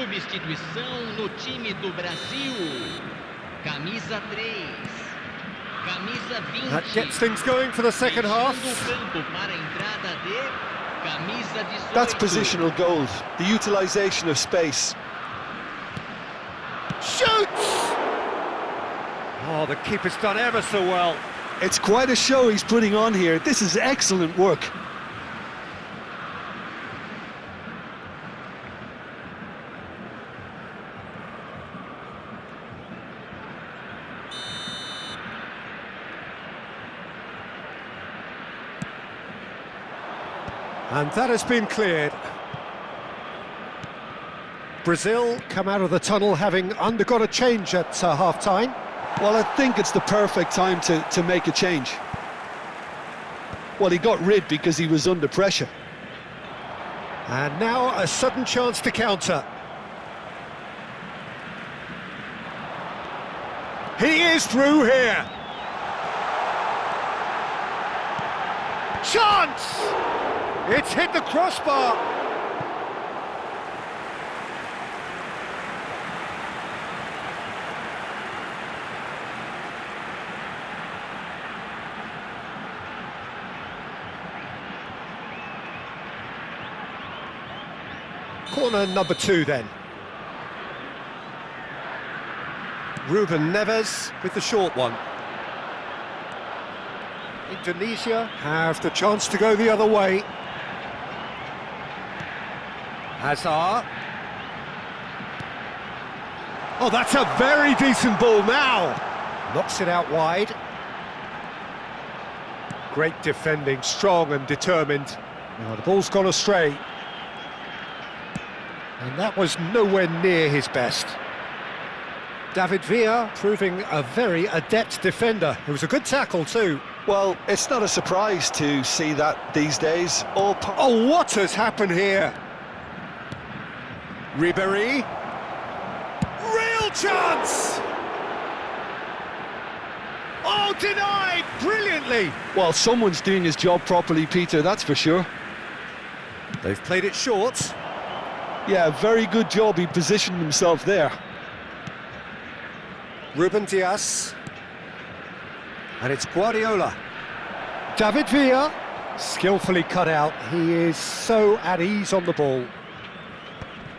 substituição no time do Brasil. Camisa 3. Camisa 20. That gets things going for the second half. Deixando o campo para a entrada de camisa 18. That's positional gold, the utilisation of space. Shoots! Oh, the keeper's done ever so well. It's quite a show he's putting on here. This is excellent work. And that has been cleared. Brazil come out of the tunnel having undergone a change at half-time. Well, I think it's the perfect time to make a change. Well, he got rid because he was under pressure. And now a sudden chance to counter. He is through here. Chance! It's hit the crossbar. Corner number 2 then. Ruben Neves with the short one. Indonesia have the chance to go the other way. Hazard. Oh, that's a very decent ball now. Knocks it out wide. Great defending, strong and determined. Now the ball's gone astray. And that was nowhere near his best. David Villa proving a very adept defender. It was a good tackle too. Well, it's not a surprise to see that these days. Oh, what has happened here? Ribéry. Real chance! Oh, denied brilliantly! Well, someone's doing his job properly, Peter, that's for sure. They've played it short. Yeah, very good job. He positioned himself there. Ruben Dias. And it's Guardiola. David Villa, skillfully cut out. He is so at ease on the ball.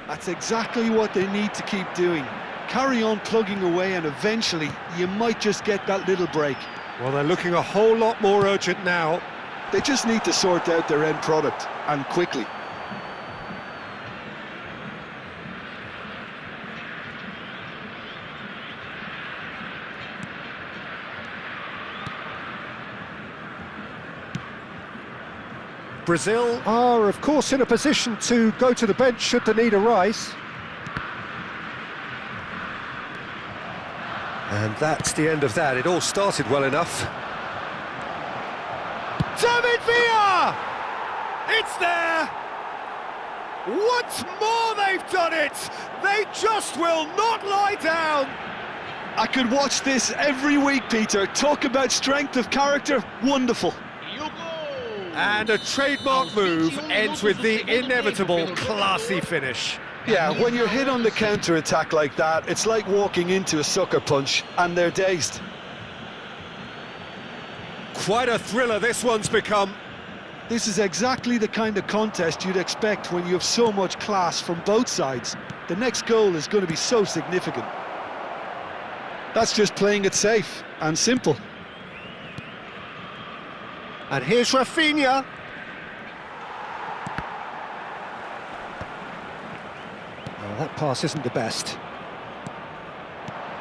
That's exactly what they need to keep doing. Carry on plugging away and eventually you might just get that little break. Well, they're looking a whole lot more urgent now. They just need to sort out their end product, and quickly. Brazil are, of course, in a position to go to the bench should the need arise. And that's the end of that. It all started well enough. David Villa! It's there! Once more they've done it! They just will not lie down! I could watch this every week, Peter. Talk about strength of character. Wonderful. And a trademark move ends with the inevitable classy finish. Yeah, when you're hit on the counter-attack like that, it's like walking into a sucker punch, and they're dazed. Quite a thriller this one's become. This is exactly the kind of contest you'd expect when you have so much class from both sides. The next goal is going to be so significant. That's just playing it safe and simple. And here's Rafinha. Oh, that pass isn't the best.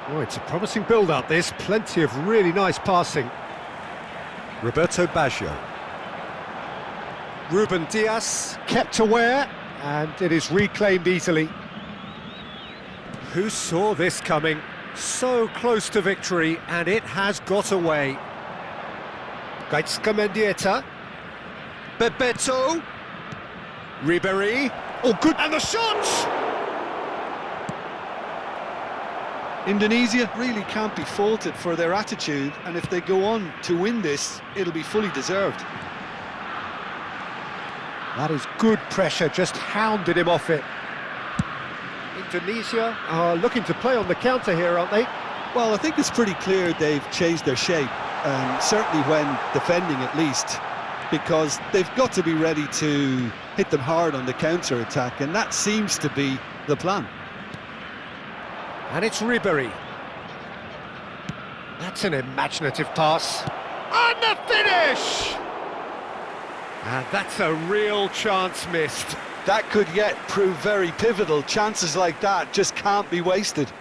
Oh, it's a promising build-up, this. Plenty of really nice passing. Roberto Baggio. Ruben Dias kept aware, and it is reclaimed easily. Who saw this coming? So close to victory, and it has got away. Gaizka Mendieta. Bebeto. Ribéry. Oh, good. And the shot! Indonesia really can't be faulted for their attitude, and if they go on to win this, it'll be fully deserved. That is good pressure, just hounded him off it. Indonesia are looking to play on the counter here, aren't they? Well, I think it's pretty clear they've changed their shape, certainly when defending at least, because they've got to be ready to hit them hard on the counter-attack, and that seems to be the plan. And it's Ribery. That's an imaginative pass. And the finish! And that's a real chance missed. That could yet prove very pivotal. Chances like that just can't be wasted.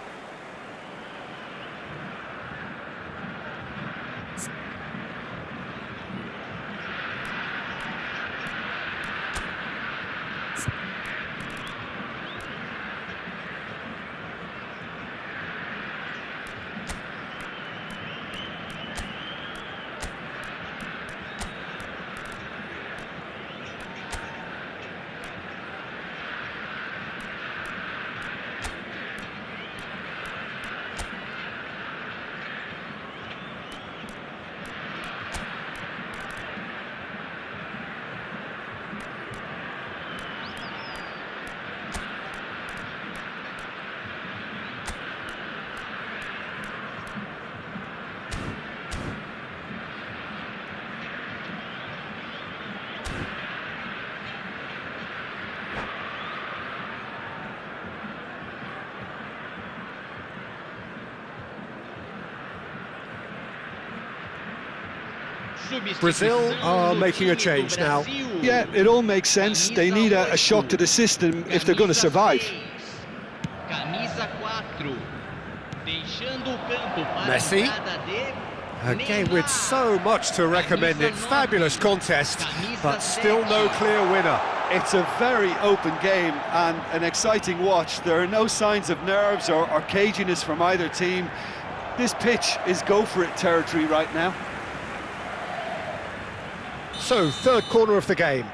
Brazil are making a change now. Yeah, it all makes sense. They need a shock to the system if they're going to survive. Messi. A game with so much to recommend it. Fabulous contest, but still no clear winner. It's a very open game and an exciting watch. There are no signs of nerves or caginess from either team. This pitch is go-for-it territory right now. So, third corner of the game.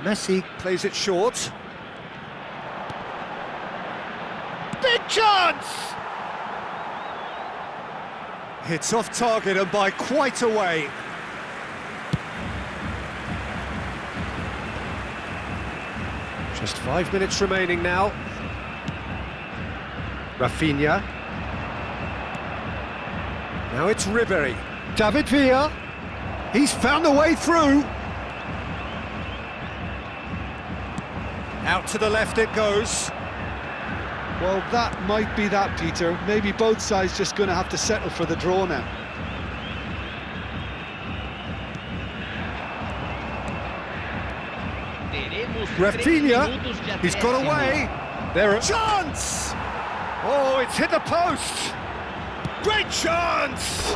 Messi plays it short. Big chance! It's off target and by quite a way. Just 5 minutes remaining now. Rafinha. Now it's Ribery. David Villa. He's found a way through. Out to the left it goes. Well, that might be that, Peter. Maybe both sides just going to have to settle for the draw now. Rafinha, he's got away. There a chance! Oh, it's hit the post. Great chance!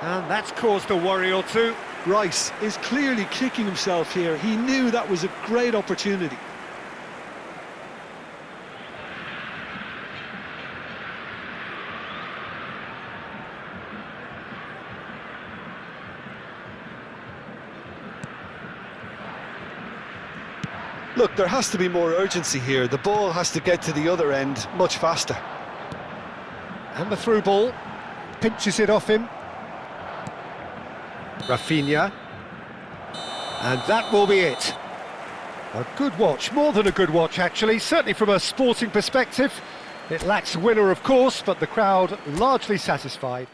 And that's caused a worry or two. Rice is clearly kicking himself here. He knew that was a great opportunity. Look, there has to be more urgency here. The ball has to get to the other end much faster. And the through ball. Pinches it off him. Rafinha. And that will be it. A good watch, more than a good watch actually, certainly from a sporting perspective. It lacks winner of course, but the crowd largely satisfied.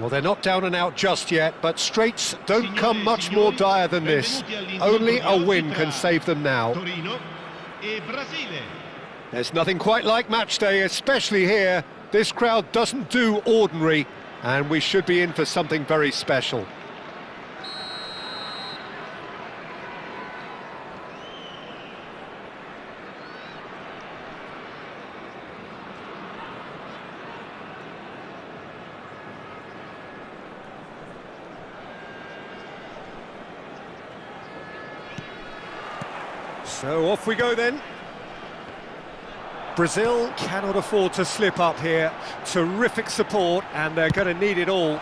Well, they're not down and out just yet, but straights don't come much more dire than this. Only a win can save them now. There's nothing quite like match day, especially here. This crowd doesn't do ordinary, and we should be in for something very special. So off we go then. Brazil cannot afford to slip up here. Terrific support, and they're going to need it all.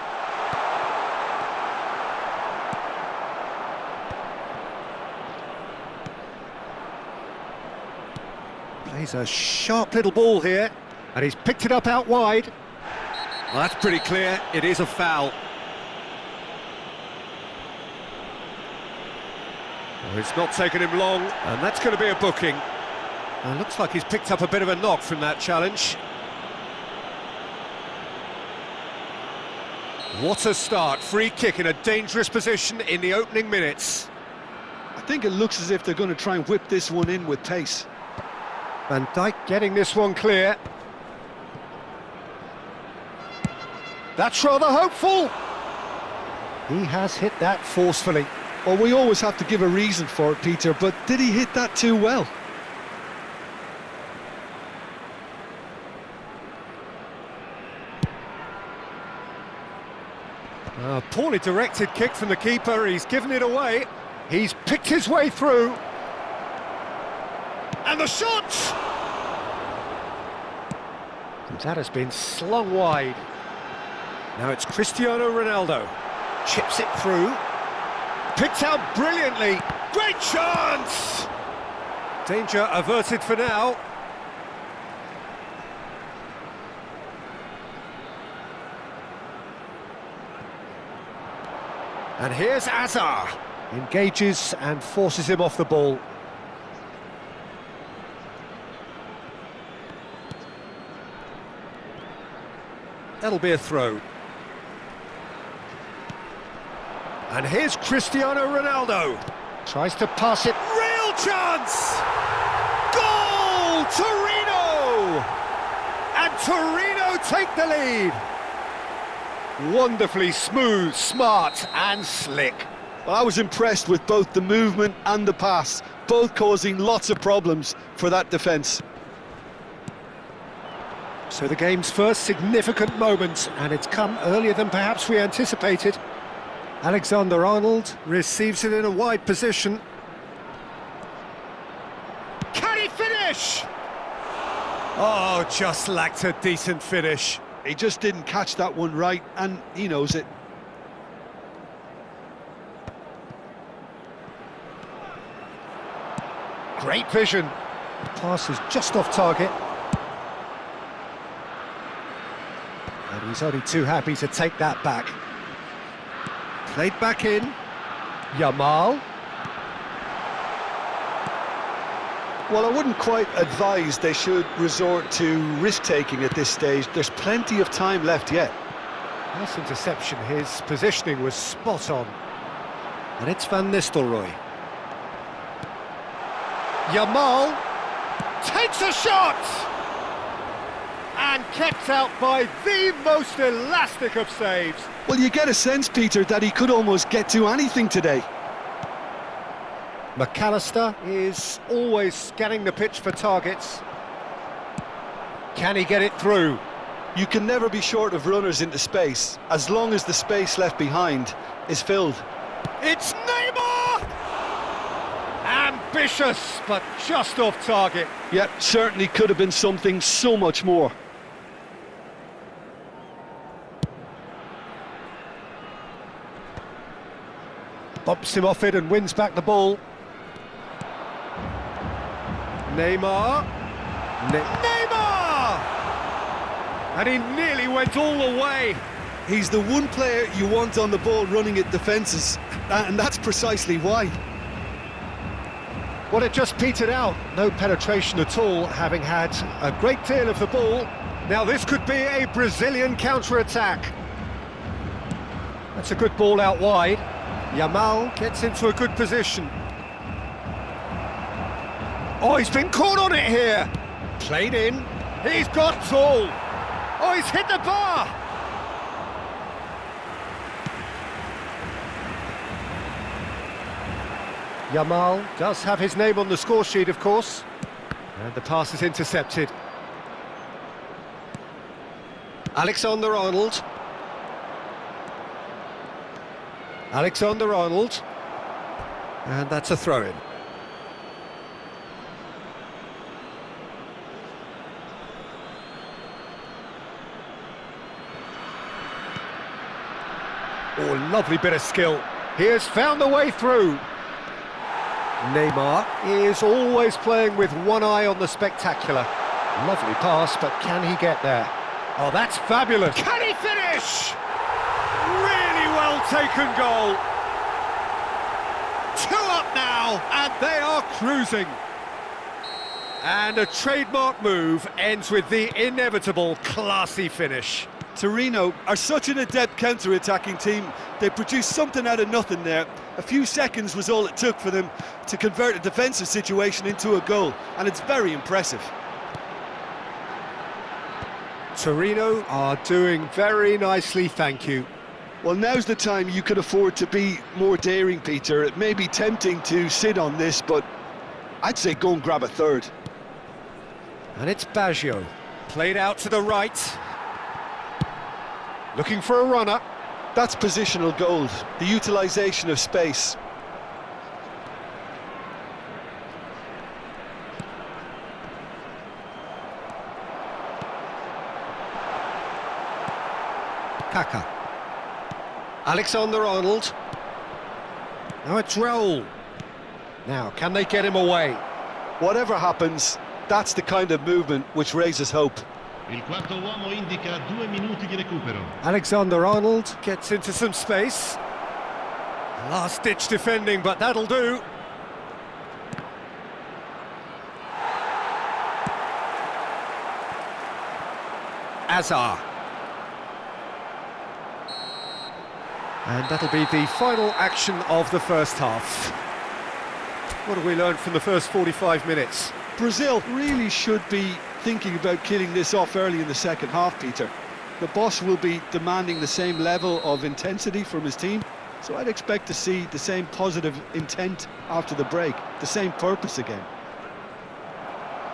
Plays a sharp little ball here, and he's picked it up out wide. Well, that's pretty clear. It is a foul. Well, it's not taken him long, and that's going to be a booking. Well, looks like he's picked up a bit of a knock from that challenge. What a start. Free kick in a dangerous position in the opening minutes. I think it looks as if they're going to try and whip this one in with pace. Van Dijk getting this one clear. That's rather hopeful. He has hit that forcefully. Well, we always have to give a reason for it, Peter, but did he hit that too well? A poorly directed kick from the keeper. He's given it away. He's picked his way through. And the shot! And that has been slung wide. Now it's Cristiano Ronaldo. Chips it through. Picked out brilliantly. Great chance! Danger averted for now. And here's Azar. Engages and forces him off the ball. That'll be a throw. And here's Cristiano Ronaldo. Tries to pass it. Real chance! Goal! Torino! And Torino take the lead. Wonderfully smooth, smart and slick. Well, I was impressed with both the movement and the pass, both causing lots of problems for that defence. So the game's first significant moment, and it's come earlier than perhaps we anticipated. Alexander-Arnold receives it in a wide position. Can he finish? Oh, just lacked a decent finish. He just didn't catch that one right, and he knows it. Great vision. Pass is just off target. And he's only too happy to take that back. Played back in. Yamal. Well, I wouldn't quite advise they should resort to risk-taking at this stage. There's plenty of time left yet. Nice interception. His positioning was spot on. And it's Van Nistelrooy. Yamal takes a shot! And kept out by the most elastic of saves. Well, you get a sense, Peter, that he could almost get to anything today. McAllister is always scanning the pitch for targets. Can he get it through? You can never be short of runners into space, as long as the space left behind is filled. It's Neymar! Ambitious, but just off target. Yep, certainly could have been something so much more. Bumps him off it and wins back the ball. Neymar. Neymar! And he nearly went all the way. He's the one player you want on the ball running at defences, and that's precisely why. Well, it just petered out. No penetration at all, having had a great deal of the ball. Now this could be a Brazilian counter-attack. That's a good ball out wide. Yamal gets into a good position. Oh, he's been caught on it here. Played in. He's got tall. Oh, he's hit the bar. Yamal does have his name on the score sheet, of course. And the pass is intercepted. Alexander-Arnold. Alexander-Arnold. And that's a throw-in. Oh, lovely bit of skill. He has found a way through. Neymar is always playing with one eye on the spectacular. Lovely pass, but can he get there? Oh, that's fabulous. Can he finish? Really well taken goal. 2 up now, and they are cruising. And a trademark move ends with the inevitable classy finish. Torino are such an adept counter-attacking team. They produced something out of nothing there. A few seconds was all it took for them to convert a defensive situation into a goal, and it's very impressive. Torino are doing very nicely, thank you. Well, now's the time you could afford to be more daring, Peter. It may be tempting to sit on this, but I'd say go and grab a third. And it's Baggio, played out to the right. Looking for a runner. That's positional gold, the utilisation of space. Kaka. Alexander-Arnold. Now it's Raul. Now, can they get him away? Whatever happens, that's the kind of movement which raises hope. Il quarto uomo indica 2 minuti di recupero. Alexander-Arnold gets into some space. Last-ditch defending, but that'll do. Azar. And that'll be the final action of the first half. What have we learned from the first 45 minutes? Brazil really should be thinking about killing this off early in the second half, Peter. The boss will be demanding the same level of intensity from his team, so I'd expect to see the same positive intent after the break, the same purpose again.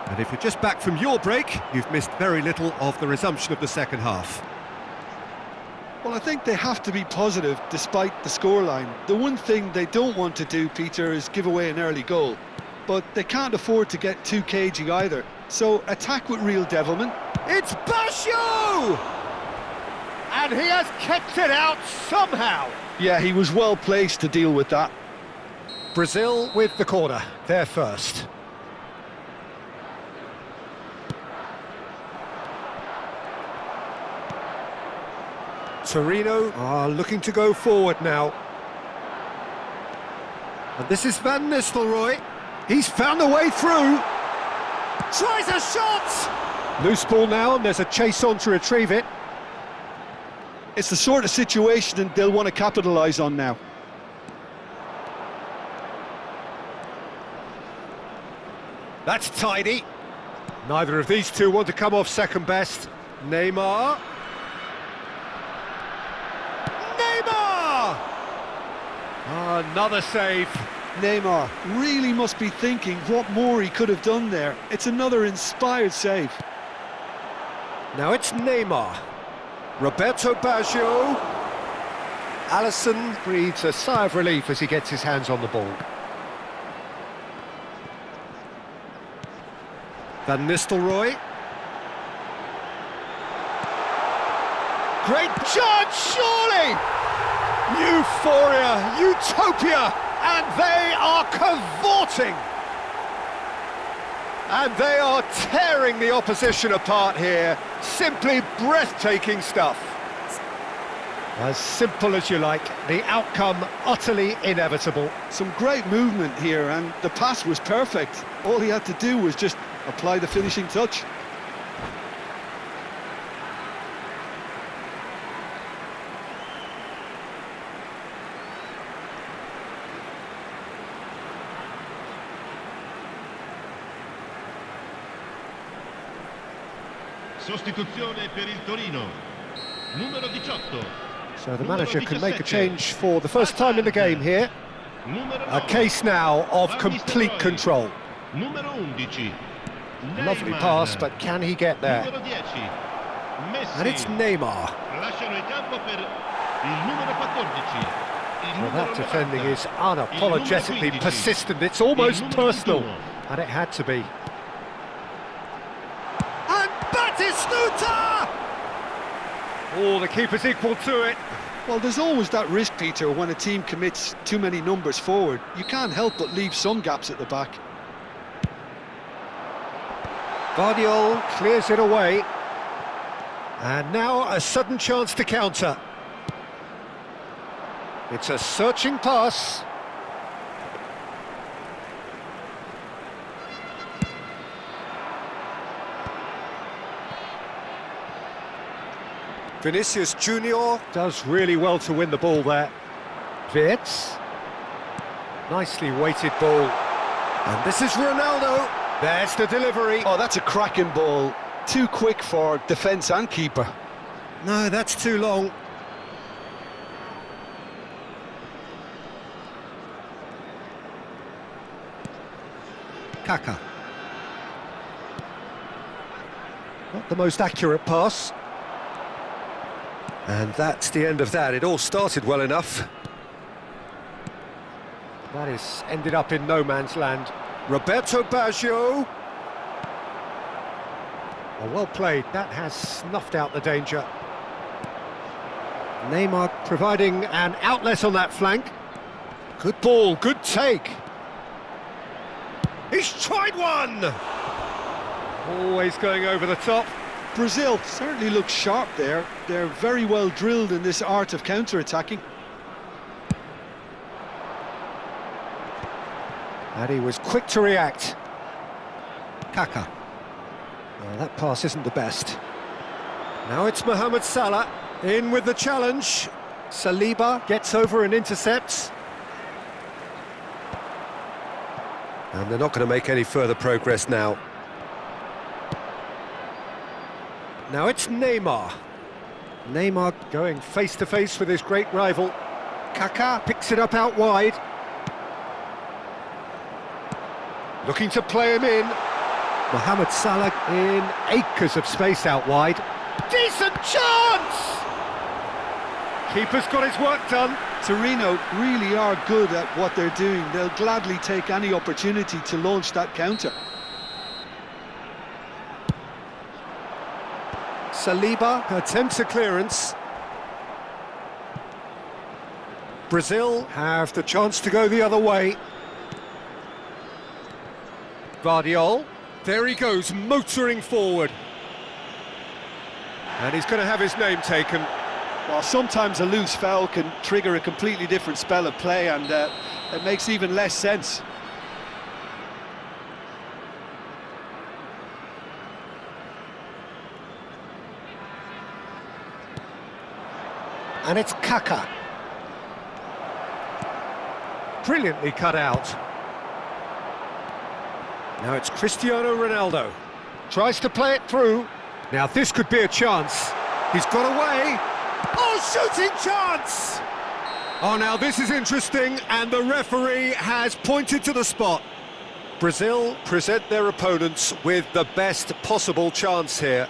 And if you're just back from your break, you've missed very little of the resumption of the second half. Well, I think they have to be positive despite the scoreline. The one thing they don't want to do, Peter, is give away an early goal. But they can't afford to get too cagey either. So attack with real devilment. It's Baggio! And he has kept it out somehow. Yeah, he was well placed to deal with that. Brazil with the corner, they're first. Torino are looking to go forward now. And this is Van Nistelrooy. He's found a way through. Tries a shot! Loose ball now, and there's a chase on to retrieve it. It's the sort of situation they'll want to capitalise on now. That's tidy. Neither of these two want to come off second best. Neymar. Neymar! Another save. Neymar really must be thinking what more he could have done there. It's another inspired save. Now it's Neymar. Roberto Baggio. Alisson breathes a sigh of relief as he gets his hands on the ball. Van Nistelrooy. Great chance, surely! Euphoria, utopia, and they are cavorting. And they are tearing the opposition apart here. Simply breathtaking stuff. As simple as you like, the outcome utterly inevitable. Some great movement here, and the pass was perfect. All he had to do was just apply the finishing touch. Sostituzione per il Torino. Numero 18. So the manager can make a change for the first time in the game here. A case now of complete control. Numero 11. Lovely pass, but can he get there? Numero 10. Messi. And it's Neymar. Lasciano il campo per il numero 14. Well, that defending is unapologetically persistent. It's almost personal, and it had to be. And Batistuta! Oh, the keeper's equal to it. Well, there's always that risk, Peter, when a team commits too many numbers forward. You can't help but leave some gaps at the back. Guardiola clears it away. And now a sudden chance to counter. It's a searching pass. Vinicius Junior does really well to win the ball there. Wirtz. Nicely weighted ball. And this is Ronaldo. There's the delivery. Oh, that's a cracking ball. Too quick for defence and keeper. No, that's too long. Kaka. Not the most accurate pass. And that's the end of that. It all started well enough. That is ended up in no man's land. Roberto Baggio. Oh, well played. That has snuffed out the danger. Neymar providing an outlet on that flank. Good ball, good take. He's tried one! Always going over the top. Brazil certainly looks sharp there. They're very well drilled in this art of counter-attacking. And he was quick to react. Kaka. Well, that pass isn't the best. Now it's Mohamed Salah in with the challenge. Saliba gets over and intercepts. And they're not going to make any further progress now. Now it's Neymar. Neymar going face-to-face with his great rival. Kaká picks it up out wide. Looking to play him in. Mohamed Salah in acres of space out wide. Decent chance! Keeper's got his work done. Torino really are good at what they're doing. They'll gladly take any opportunity to launch that counter. Saliba attempts a clearance. Brazil have the chance to go the other way. Guardiola, there he goes, motoring forward. And he's going to have his name taken. Well, sometimes a loose foul can trigger a completely different spell of play, and it makes even less sense. And it's Kaka. Brilliantly cut out. Now it's Cristiano Ronaldo. Tries to play it through. Now this could be a chance. He's got away. Oh, shooting chance! Oh, now this is interesting, and the referee has pointed to the spot. Brazil present their opponents with the best possible chance here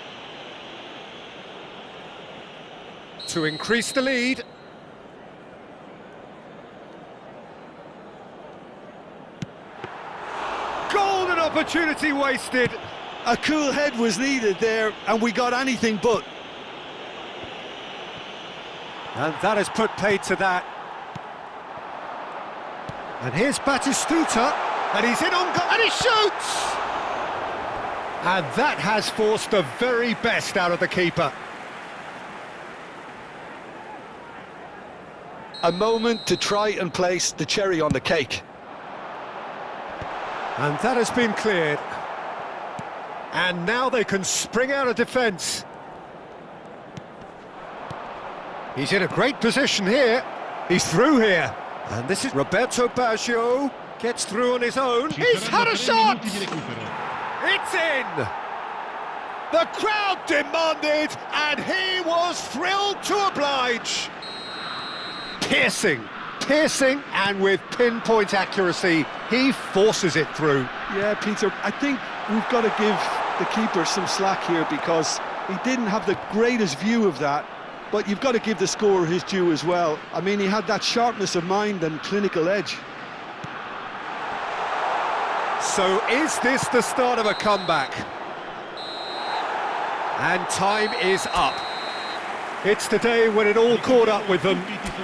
to increase the lead. Golden opportunity wasted. A cool head was needed there, and we got anything but. And that has put paid to that. And here's Batistuta, and he's in on goal, and he shoots! And that has forced the very best out of the keeper. A moment to try and place the cherry on the cake. And that has been cleared. And now they can spring out of defence. He's in a great position here. He's through here. And this is Roberto Baggio. Gets through on his own. He's had a shot! It's in! The crowd demanded, and he was thrilled to oblige. Piercing, and with pinpoint accuracy, he forces it through. Yeah, Peter, I think we've got to give the keeper some slack here because he didn't have the greatest view of that, but you've got to give the scorer his due as well. I mean, he had that sharpness of mind and clinical edge. So is this the start of a comeback? And time is up. It's the day when it all caught up with them.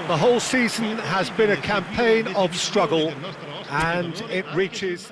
The whole season has been a campaign of struggle, and it reaches...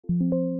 you